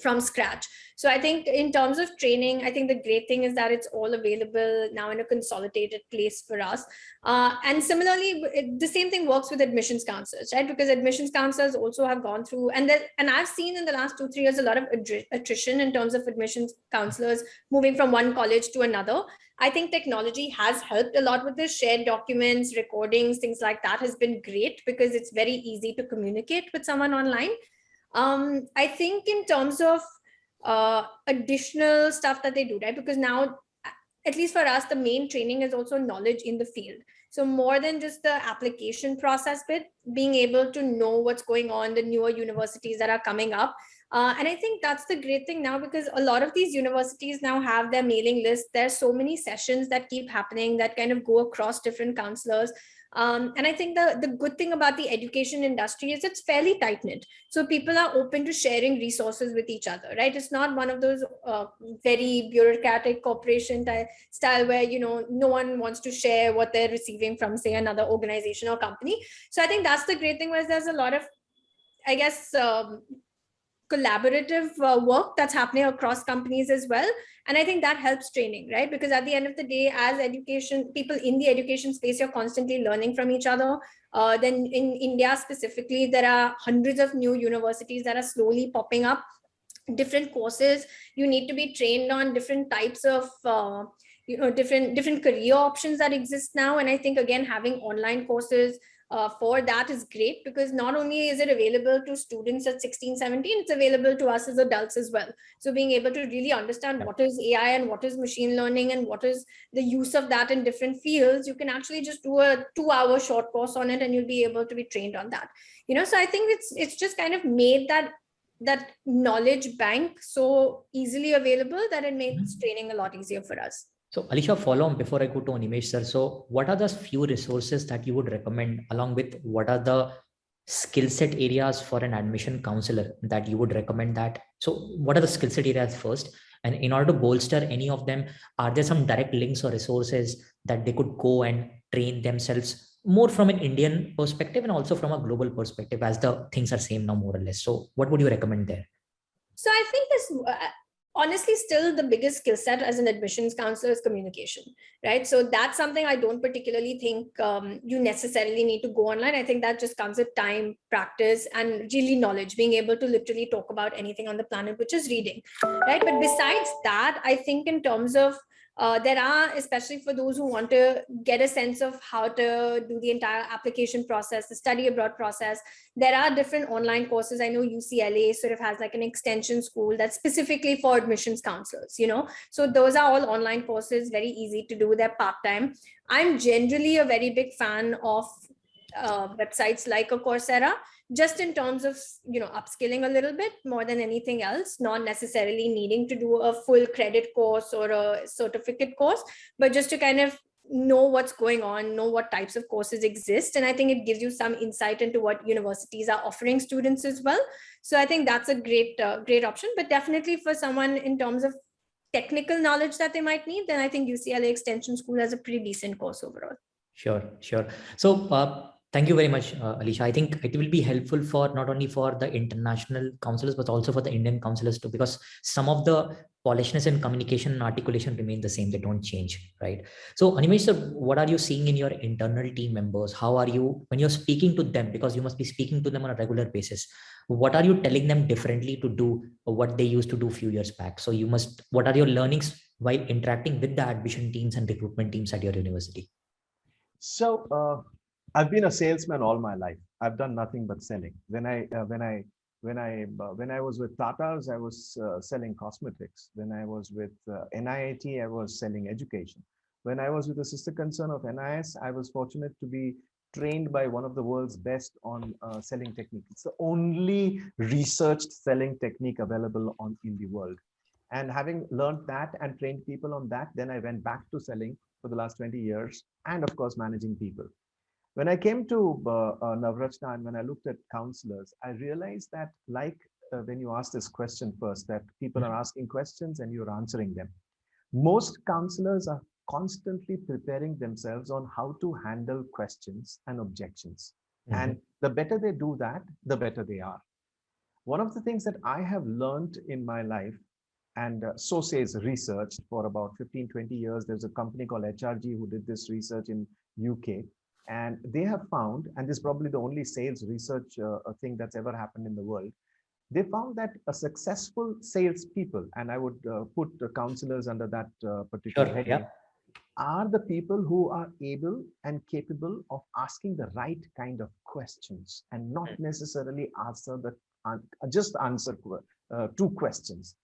from scratch. So I think in terms of training, I think the great thing is that it's all available now in a consolidated place for us. And similarly, the same thing works with admissions counselors, right? Because admissions counselors also have gone through, and I've seen in the last 2-3 years a lot of attrition in terms of admissions counselors moving from one college to another. I think technology has helped a lot with this. Shared documents, recordings, things like that has been great because it's very easy to communicate with someone online. I think in terms of additional stuff that they do, right? Because now, at least for us, the main training is also knowledge in the field. So more than just the application process bit, being able to know what's going on, the newer universities that are coming up. And I think that's the great thing now, because a lot of these universities now have their mailing list. There's so many sessions that keep happening that kind of go across different counselors. And I think the good thing about the education industry is it's fairly tight-knit. So people are open to sharing resources with each other, right? It's not one of those very bureaucratic corporation style where, no one wants to share what they're receiving from, say, another organization or company. So I think that's the great thing, where there's a lot of, I guess, collaborative work that's happening across companies as well. And I think that helps training, right? Because at the end of the day, as people in the education space, you're constantly learning from each other. Then in India specifically, there are hundreds of new universities that are slowly popping up, different courses. You need to be trained on different types of different career options that exist now. And I think, again, having online courses for that is great, because not only is it available to students at 16, 17, it's available to us as adults as well. So being able to really understand what is AI and what is machine learning and what is the use of that in different fields, you can actually just do a 2-hour short course on it and you'll be able to be trained on that. So I think it's just kind of made that knowledge bank so easily available that it makes training a lot easier for us. So Alisha, follow on before I go to Animesh sir. So what are the few resources that you would recommend, along with what are the skill set areas for an admission counselor that you would recommend that? So what are the skill set areas first? And in order to bolster any of them, are there some direct links or resources that they could go and train themselves more from an Indian perspective and also from a global perspective, as the things are same now, more or less? So what would you recommend there? So I think this, honestly, still the biggest skill set as an admissions counselor is communication, right? So that's something I don't particularly think you necessarily need to go online. I think that just comes with time, practice, and really knowledge, being able to literally talk about anything on the planet, which is reading, right? But besides that, I think in terms of there are, especially for those who want to get a sense of how to do the entire application process, the study abroad process, there are different online courses. I know UCLA sort of has like an extension school that's specifically for admissions counselors, so those are all online courses, very easy to do, they're part-time. I'm generally a very big fan of websites like a Coursera, just in terms of upskilling a little bit more than anything else, not necessarily needing to do a full credit course or a certificate course, but just to kind of know what's going on, know what types of courses exist. And I think it gives you some insight into what universities are offering students as well. So I think that's a great option. But definitely for someone in terms of technical knowledge that they might need, then I think UCLA Extension School has a pretty decent course overall. Sure. So thank you very much, Alisha. I think it will be helpful for not only for the international counselors, but also for the Indian counselors too, because some of the polishness in communication and articulation remain the same. They don't change, right? So Animesh sir, what are you seeing in your internal team members? How are you, when you're speaking to them, because you must be speaking to them on a regular basis, what are you telling them differently to do what they used to do a few years back? So what are your learnings while interacting with the admission teams and recruitment teams at your university? So I've been a salesman all my life. I've done nothing but selling. When I was with Tata's, I was selling cosmetics. When I was with NIIT, I was selling education. When I was with the sister concern of NIS, I was fortunate to be trained by one of the world's best on selling technique. It's the only researched selling technique available in the world. And having learned that and trained people on that, then I went back to selling for the last 20 years and of course, managing people. When I came to Navrachana and when I looked at counselors, I realized that when you asked this question first, that people are asking questions and you're answering them. Most counselors are constantly preparing themselves on how to handle questions and objections. And the better they do that, the better they are. One of the things that I have learned in my life, and so says research for about 15, 20 years, there's a company called HRG who did this research in UK. And they have found, and this is probably the only sales research thing that's ever happened in the world, they found that a successful salespeople, and I would put counselors under that particular heading, are the people who are able and capable of asking the right kind of questions and not necessarily just answer two questions.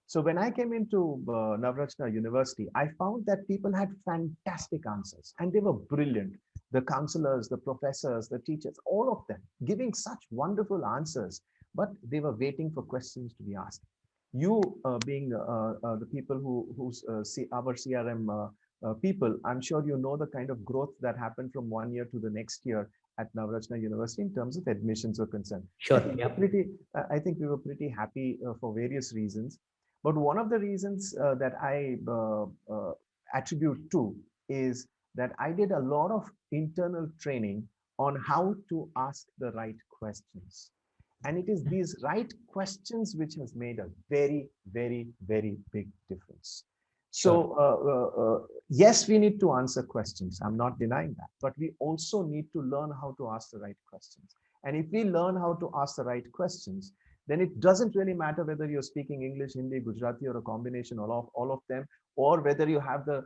So when I came into Navrachana University, I found that people had fantastic answers and they were brilliant. The counselors, the professors, the teachers, all of them giving such wonderful answers, but they were waiting for questions to be asked. You being the people who see our CRM people, I'm sure you know the kind of growth that happened from one year to the next year at Navrachana University in terms of admissions were concerned. Sure. I think we were pretty happy for various reasons. But one of the reasons that I attribute to is that I did a lot of internal training on how to ask the right questions. And it is these right questions which has made a very, very, very big difference. So yes, we need to answer questions. I'm not denying that, but we also need to learn how to ask the right questions. And if we learn how to ask the right questions, then it doesn't really matter whether you're speaking English, Hindi, Gujarati, or a combination of all of them, or whether you have the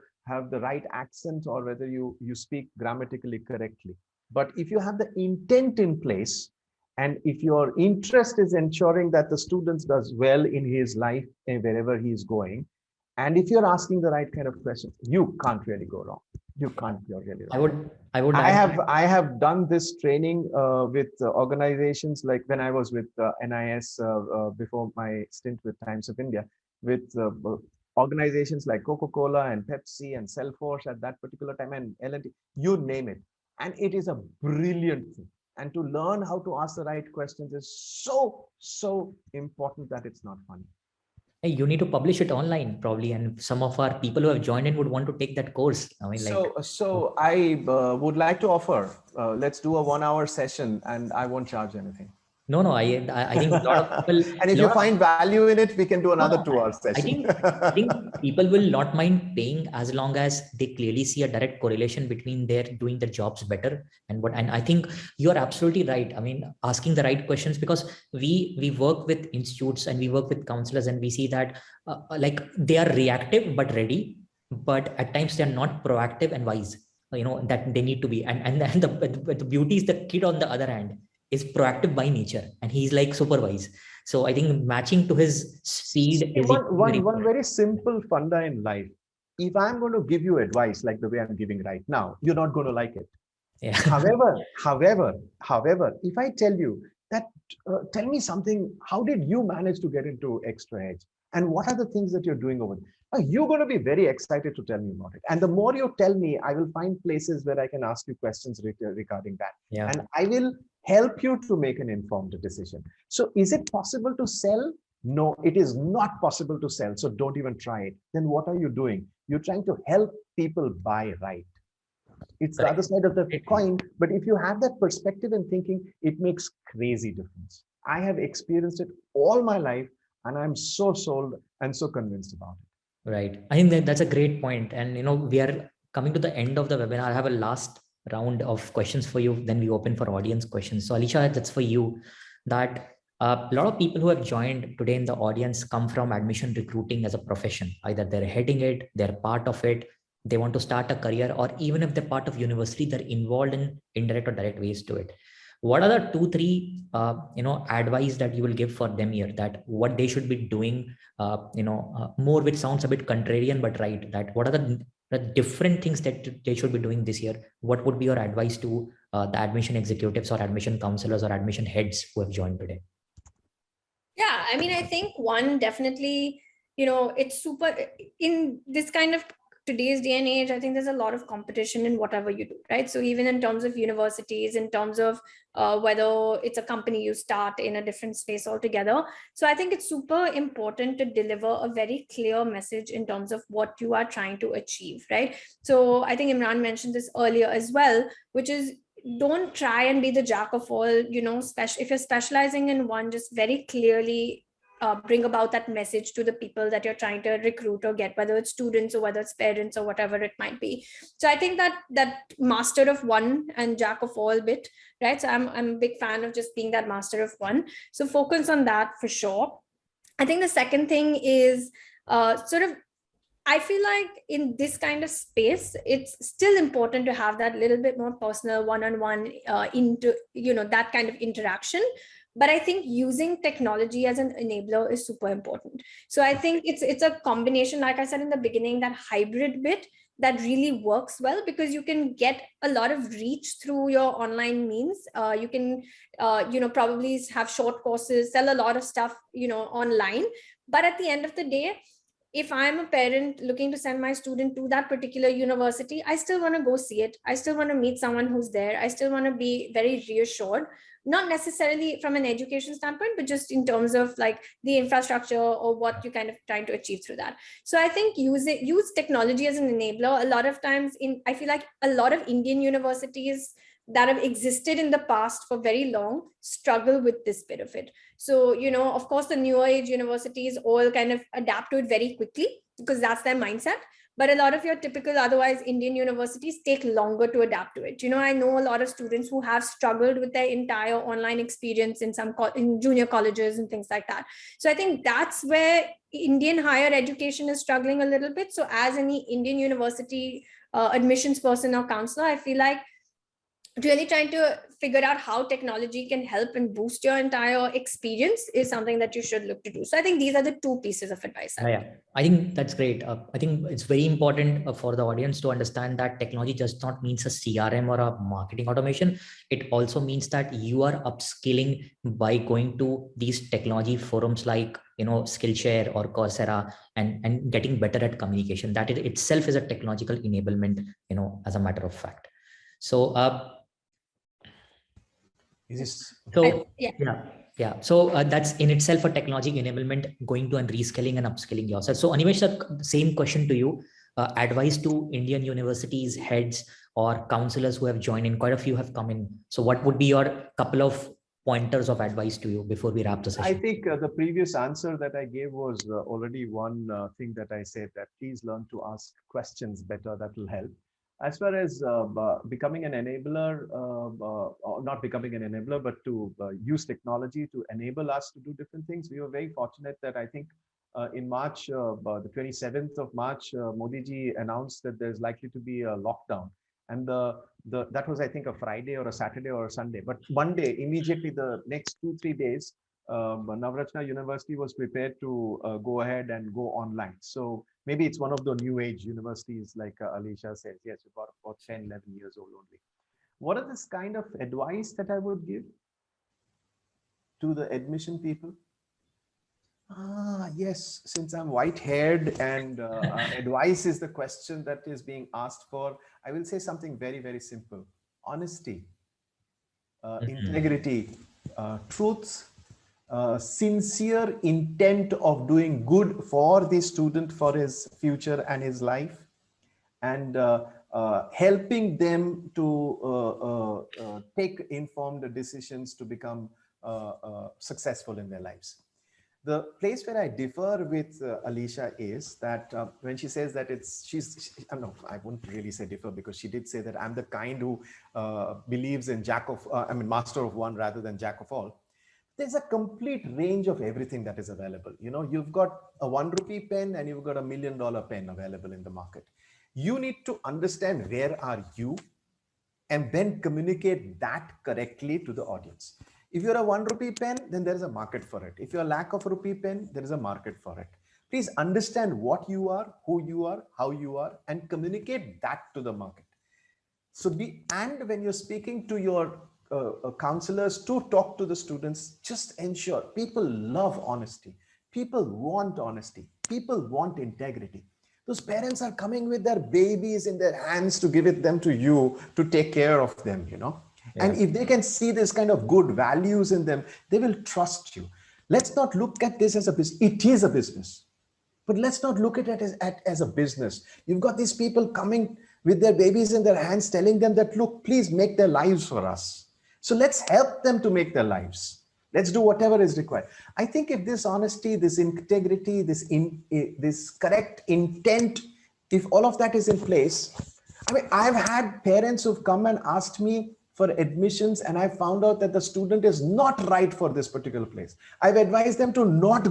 right accent, or whether you speak grammatically correctly. But if you have the intent in place, and if your interest is ensuring that the student does well in his life and wherever he is going, and if you're asking the right kind of questions, you can't really go wrong. You can't go really wrong. I have done this training with organizations like when I was with NIS before my stint with Times of India, with organizations like Coca-Cola and Pepsi and Cellforce at that particular time, and L&T, you name it. And it is a brilliant thing. And to learn how to ask the right questions is so important that it's not funny. Hey, you need to publish it online probably, and some of our people who have joined in would want to take that course. I mean, so I would like to offer, let's do a 1 hour session and I won't charge anything. No, I think a lot of people. And if you find value in it, we can do another 2 hour session. I think people will not mind paying as long as they clearly see a direct correlation between their doing their jobs better and I think you're absolutely right. I mean, asking the right questions, because we work with institutes and we work with counselors and we see that like they are reactive but ready, but at times they are not proactive and wise. You know that they need to be, and the beauty is the kid on the other hand is proactive by nature and he's like supervise. So I think matching to his speed is one very simple funda in life. If I'm going to give you advice like the way I'm giving right now, you're not going to like it. Yeah. However, if I tell you that, tell me something, how did you manage to get into Extra Edge? And what are the things that you're doing over there? You're going to be very excited to tell me about it. And the more you tell me, I will find places where I can ask you questions regarding that. Yeah. And I will help you to make an informed decision. So is it possible to sell? No, it is not possible to sell. So don't even try it. Then what are you doing? You're trying to help people buy right. It's the other side of the coin. But if you have that perspective and thinking, it makes crazy difference. I have experienced it all my life and I'm so sold and so convinced about it. Right. I think that's a great point. And, you know, we are coming to the end of the webinar. I have a last round of questions for you. Then we open for audience questions. So Alisha, that's for you. That a lot of people who have joined today in the audience come from admission recruiting as a profession. Either they're heading it, they're part of it, they want to start a career, or even if they're part of university, they're involved in indirect or direct ways to it. What are the 2-3 advice that you will give for them here, that what they should be doing, more, which sounds a bit contrarian, but right, that what are the different things that they should be doing this year? What would be your advice to the admission executives or admission counselors or admission heads who have joined today? Yeah, I mean, I think one, definitely, it's super in this kind of today's day and age. I think there's a lot of competition in whatever you do, right? So even in terms of universities, in terms of whether it's a company you start in a different space altogether. So I think it's super important to deliver a very clear message in terms of what you are trying to achieve, right? So I think Imran mentioned this earlier as well, which is, don't try and be the jack of all, if you're specializing in one, just very clearly bring about that message to the people that you're trying to recruit or get, whether it's students or whether it's parents or whatever it might be. So I think that master of one and jack of all bit, right? So I'm a big fan of just being that master of one. So focus on that for sure. I think the second thing is I feel like in this kind of space, it's still important to have that little bit more personal one-on-one into, that kind of interaction. But I think using technology as an enabler is super important. So I think it's a combination, like I said in the beginning, that hybrid bit that really works well, because you can get a lot of reach through your online means. You can, probably have short courses, sell a lot of stuff, online. But at the end of the day, if I'm a parent looking to send my student to that particular university, I still want to go see it. I still want to meet someone who's there. I still want to be very reassured, not necessarily from an education standpoint, but just in terms of like the infrastructure or what you're kind of trying to achieve through that. So I think use technology as an enabler. A lot of times I feel like a lot of Indian universities that have existed in the past for very long struggle with this bit of it. So, of course, the newer age universities all kind of adapt to it very quickly because that's their mindset. But a lot of your typical otherwise Indian universities take longer to adapt to it. I know a lot of students who have struggled with their entire online experience in in junior colleges and things like that. So I think that's where Indian higher education is struggling a little bit. So as any Indian university admissions person or counselor, I feel like really trying to figure out how technology can help and boost your entire experience is something that you should look to do. So I think these are the two pieces of advice. Yeah, I think that's great. I think it's very important for the audience to understand that technology does not mean a CRM or a marketing automation. It also means that you are upskilling by going to these technology forums like, Skillshare or Coursera, and getting better at communication. That itself is a technological enablement, as a matter of fact. So, yeah. So that's in itself a technology enablement, going to and reskilling and upskilling yourself. So Animesh, the same question to you. Advice to Indian universities, heads or counselors who have joined in. Quite a few have come in. So what would be your couple of pointers of advice to you before we wrap the session? I think the previous answer that I gave was already one thing that I said, that please learn to ask questions better. That will help. As far as becoming an enabler, or not becoming an enabler, but to use technology to enable us to do different things, we were very fortunate that I think in March, the 27th of March, Modi ji announced that there's likely to be a lockdown. And that was, I think, a Friday or a Saturday or a Sunday. But one day, immediately the next 2-3 days, Navrachana University was prepared to go ahead and go online. So maybe it's one of the new age universities, like Alisha says. Yes, about 10, 11 years old only. What are this kind of advice that I would give to the admission people? Yes, since I'm white-haired and advice is the question that is being asked for, I will say something very, very simple. Honesty, integrity, truth, sincere intent of doing good for the student, for his future and his life, and helping them to take informed decisions to become successful in their lives. The place where I differ with Alisha is that when she says that no, I wouldn't really say differ, because she did say that I'm the kind who believes in master of one rather than jack of all. There's a complete range of everything that is available. You've got a 1 rupee pen and you've got a $1 million pen available in the market. You need to understand where are you and then communicate that correctly to the audience. If you're a 1 rupee pen, then there is a market for it. If you're a lakh of rupee pen, there is a market for it. Please understand what you are, who you are, how you are, and communicate that to the market. So and when you're speaking to your counselors to talk to the students, just ensure people love honesty. People want honesty. People want integrity. Those parents are coming with their babies in their hands to give it them to you to take care of them, you know. Yeah. And if they can see this kind of good values in them, they will trust you. Let's not look at this as a business. It is a business, but let's not look at it as a business. You've got these people coming with their babies in their hands, telling them that, look, please make their lives for us. So let's help them to make their lives. Let's do whatever is required. I think if this honesty, this integrity, this correct intent, if all of that is in place, I mean, I've had parents who've come and asked me for admissions, and I found out that the student is not right for this particular place. I've advised them to not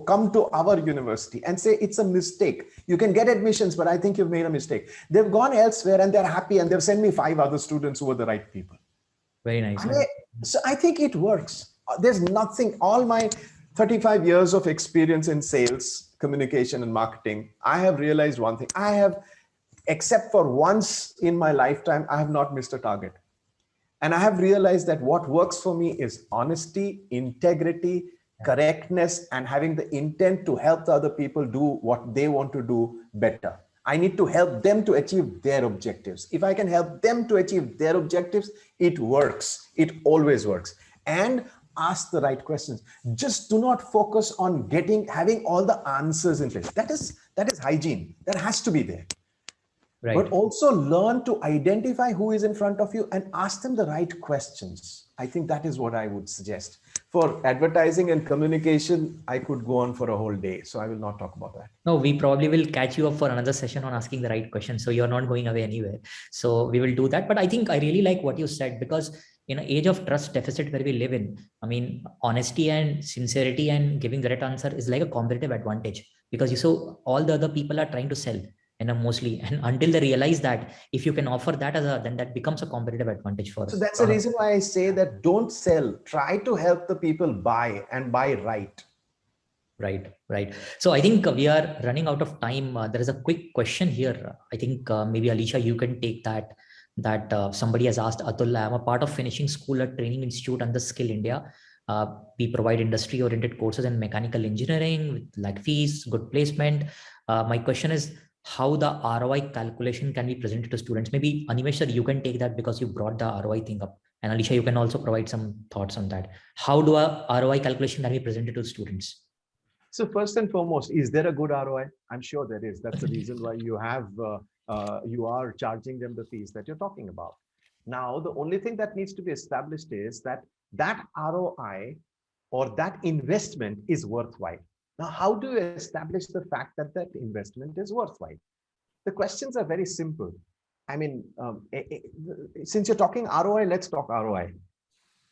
come to our university and say it's a mistake. You can get admissions, but I think you've made a mistake. They've gone elsewhere and they're happy, and they've sent me 5 other students who were the right people. Very nice. So I think it works. There's nothing, all my 35 years of experience in sales, communication, and marketing, I have realized one thing. I have, except for once in my lifetime, I have not missed a target. And I have realized that what works for me is honesty, integrity, correctness, and having the intent to help the other people do what they want to do better. I need to help them to achieve their objectives. If I can help them to achieve their objectives, it works. It always works. And ask the right questions. Just do not focus on having all the answers in place. That is hygiene. That has to be there. Right. But also learn to identify who is in front of you and ask them the right questions. I think that is what I would suggest. For advertising and communication, I could go on for a whole day, so I will not talk about that. No, we probably will catch you up for another session on asking the right questions. So you're not going away anywhere. So we will do that. But I think I really like what you said, because in an age of trust deficit where we live in, I mean, honesty and sincerity and giving the right answer is like a competitive advantage, because you saw all the other people are trying to sell. And mostly, and until they realize that if you can offer that then that becomes a competitive advantage for us. So that's the reason why I say that don't sell, try to help the people buy, and buy right. Right. So I think we are running out of time. There is a quick question here. I think maybe Alisha, you can take that somebody has asked. Atul, I am a part of finishing school at Training Institute under Skill India. We provide industry-oriented courses in mechanical engineering with like fees, good placement. My question is, how the ROI calculation can be presented to students? Maybe Animesh sir, you can take that because you brought the ROI thing up. And Alisha, you can also provide some thoughts on that. How do a ROI calculation can be presented to students? So first and foremost, is there a good ROI? I'm sure there is. That's the reason why you are charging them the fees that you're talking about. Now, the only thing that needs to be established is that ROI or that investment is worthwhile. Now, how do you establish the fact that that investment is worthwhile? The questions are very simple. I mean, since you're talking ROI, let's talk ROI.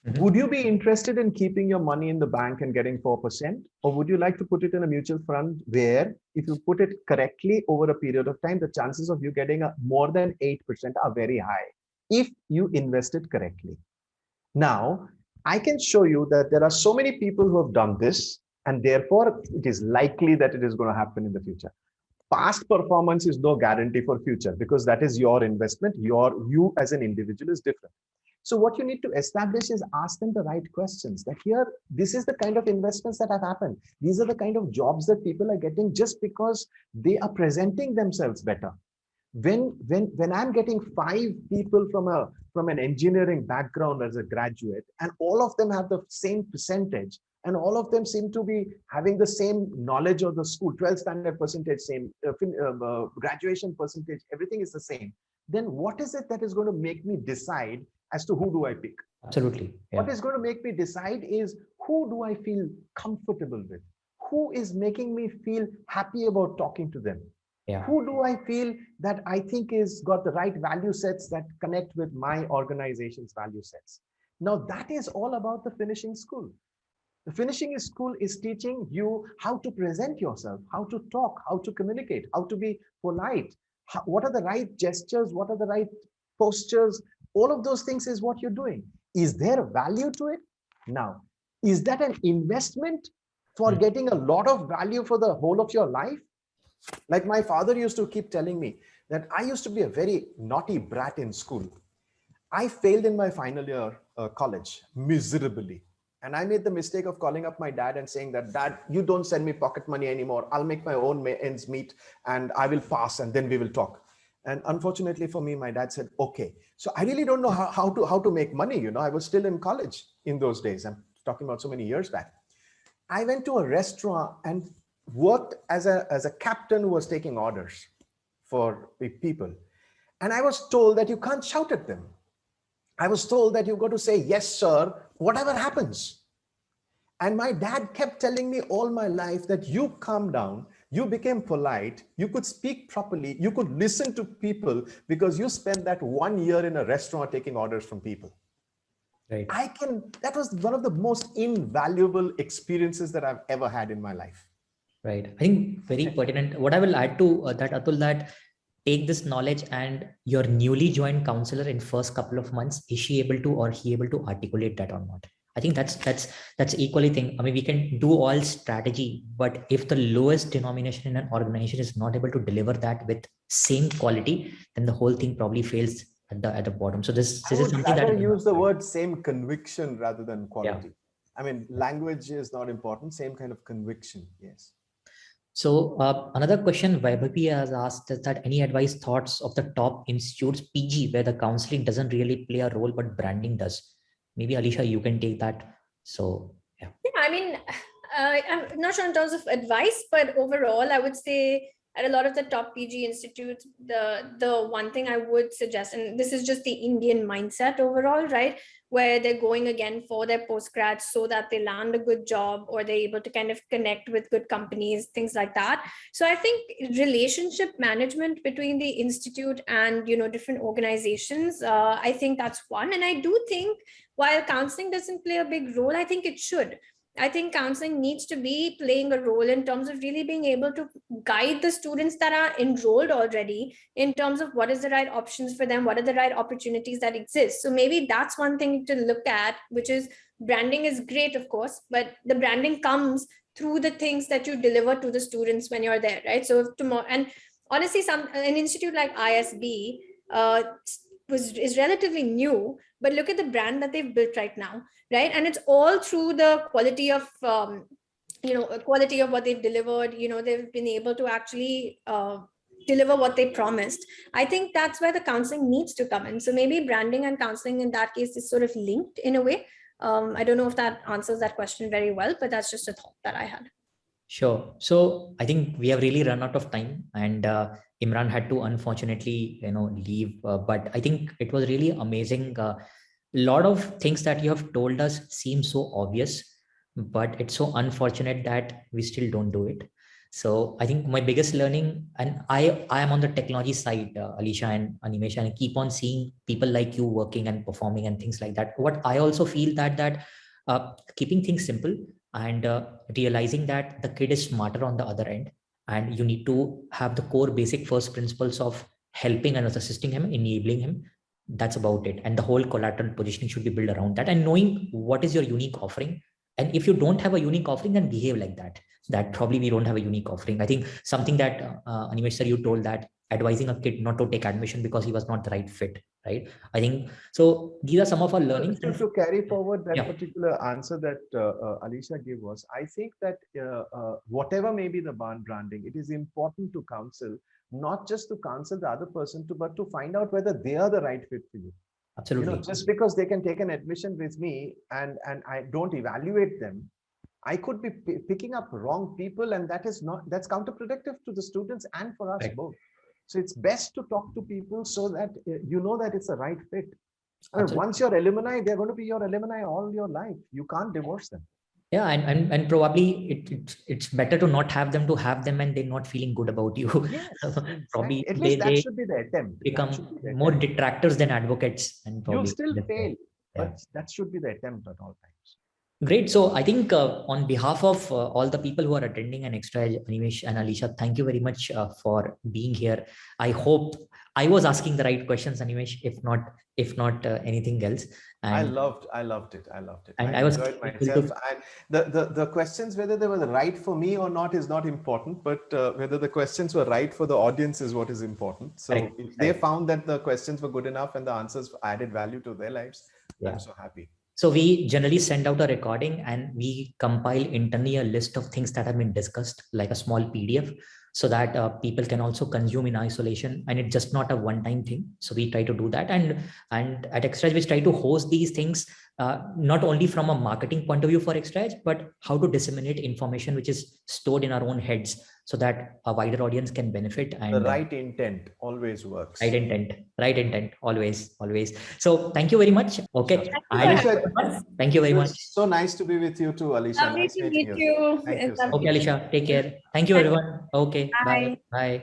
Mm-hmm. Would you be interested in keeping your money in the bank and getting 4%? Or would you like to put it in a mutual fund where if you put it correctly over a period of time, the chances of you getting more than 8% are very high if you invest it correctly. Now, I can show you that there are so many people who have done this, and therefore it is likely that it is going to happen in the future. Past performance is no guarantee for future, because that is your investment. You as an individual is different. So what you need to establish is ask them the right questions. That here, this is the kind of investments that have happened. These are the kind of jobs that people are getting just because they are presenting themselves better. When I'm getting 5 people from an engineering background as a graduate, and all of them have the same percentage, and all of them seem to be having the same knowledge of the school, 12th standard percentage, same graduation percentage, everything is the same, then what is it that is going to make me decide as to who do I pick? Absolutely. Yeah. What is going to make me decide is who do I feel comfortable with? Who is making me feel happy about talking to them? Yeah. Who do I feel that I think is got the right value sets that connect with my organization's value sets? Now that is all about the finishing school. The finishing school is teaching you how to present yourself, how to talk, how to communicate, how to be polite, what are the right gestures, what are the right postures, all of those things is what you're doing. Is there a value to it? Now, is that an investment for getting a lot of value for the whole of your life? Like my father used to keep telling me that I used to be a very naughty brat in school. I failed in my final year college miserably. And I made the mistake of calling up my dad and saying that, Dad, you don't send me pocket money anymore. I'll make my own ends meet and I will pass and then we will talk. And unfortunately for me, my dad said, okay. So I really don't know how to make money. You know, I was still in college in those days. I'm talking about so many years back. I went to a restaurant and worked as a captain who was taking orders for people. And I was told that you can't shout at them. I was told that you've got to say, yes, sir, whatever happens. And my dad kept telling me all my life that you calm down, you became polite, you could speak properly, you could listen to people because you spent that 1 year in a restaurant taking orders from people. Right. That was one of the most invaluable experiences that I've ever had in my life. Right. I think very pertinent. What I will add to that, Atul, that take this knowledge and your newly joined counselor in first couple of months, is she able to, or he able to articulate that or not? I think that's equally thing. I mean, we can do all strategy, but if the lowest denomination in an organization is not able to deliver that with same quality, then the whole thing probably fails at the bottom. So this is something that I use the word same conviction rather than quality. Yeah. I mean, language is not important. Same kind of conviction. Yes. So another question Vaibhavi has asked is that any advice, thoughts of the top institutes, PG, where the counseling doesn't really play a role, but branding does? Maybe Alisha, you can take that. So yeah. I mean, I'm not sure in terms of advice, but overall, I would say at a lot of the top PG institutes, the one thing I would suggest, and this is just the Indian mindset overall, right? Where they're going again for their postgrads so that they land a good job or they're able to kind of connect with good companies, things like that. So I think relationship management between the institute and, different organizations, I think that's one. And I do think while counseling doesn't play a big role, I think it should. I think counseling needs to be playing a role in terms of really being able to guide the students that are enrolled already in terms of what is the right options for them, what are the right opportunities that exist. So maybe that's one thing to look at, which is branding is great, of course, but the branding comes through the things that you deliver to the students when you're there, right? So if tomorrow, and honestly, an institute like ISB is relatively new, but look at the brand that they've built right now, right? And it's all through the quality of quality of what they've delivered. They've been able to actually deliver what they promised. I think that's where the counseling needs to come in. So maybe branding and counseling in that case is sort of linked in a way. I don't know if that answers that question very well, but that's just a thought that I had. Sure. So I think we have really run out of time, and Imran had to unfortunately, leave. But I think it was really amazing. A lot of things that you have told us seem so obvious, but it's so unfortunate that we still don't do it. So I think my biggest learning, and I am on the technology side, Alisha and Animesh, and I keep on seeing people like you working and performing and things like that. What I also feel that keeping things simple and realizing that the kid is smarter on the other end, and you need to have the core basic first principles of helping and assisting him, enabling him. That's about it. And the whole collateral positioning should be built around that, and knowing what is your unique offering. And if you don't have a unique offering, then behave like that probably we don't have a unique offering. I think something that Animesh sir, you told, that advising a kid not to take admission because he was not the right fit, right? I think so. These are some of our learnings. To carry forward that Yeah. particular answer that Alisha gave was, I think that whatever may be the branding, it is important to counsel, not just to counsel the other person, but to find out whether they are the right fit for you. Absolutely. Just because they can take an admission with me and I don't evaluate them, I could be picking up wrong people, and that's counterproductive to the students and for us both. So it's best to talk to people so that you know that it's a right fit. I mean, once you're alumni, they're going to be your alumni all your life. You can't divorce them. Yeah, and probably it's better to not have them, to have them and they're not feeling good about you. Yes, probably at least that should be the attempt. Become more detractors than advocates, and probably you'll still fail, yeah. but that should be the attempt at all times. Great. So I think on behalf of all the people who are attending an Extra Edge, Animesh and Alisha, thank you very much for being here. I hope I was asking the right questions, Animesh, if not anything else. And I loved it. And I I was enjoyed myself. And the questions, whether they were right for me or not is not important, but whether the questions were right for the audience is what is important. So Correct. if they found that the questions were good enough and the answers added value to their lives, Yeah. I'm so happy. So we generally send out a recording and we compile internally a list of things that have been discussed, like a small PDF, so that people can also consume in isolation, and it's just not a one-time thing. So we try to do that, and at Extra Edge we try to host these things not only from a marketing point of view for Extra Edge, but how to disseminate information which is stored in our own heads, so that a wider audience can benefit. And the right intent always works. Right intent, always. So thank you very much. Okay. Thank you very much. So nice to be with you too, Alisha. Lovely Nice to meeting meet you. you. Thank you. Okay, Alisha, take care. Thank you, everyone. Okay, Bye. bye.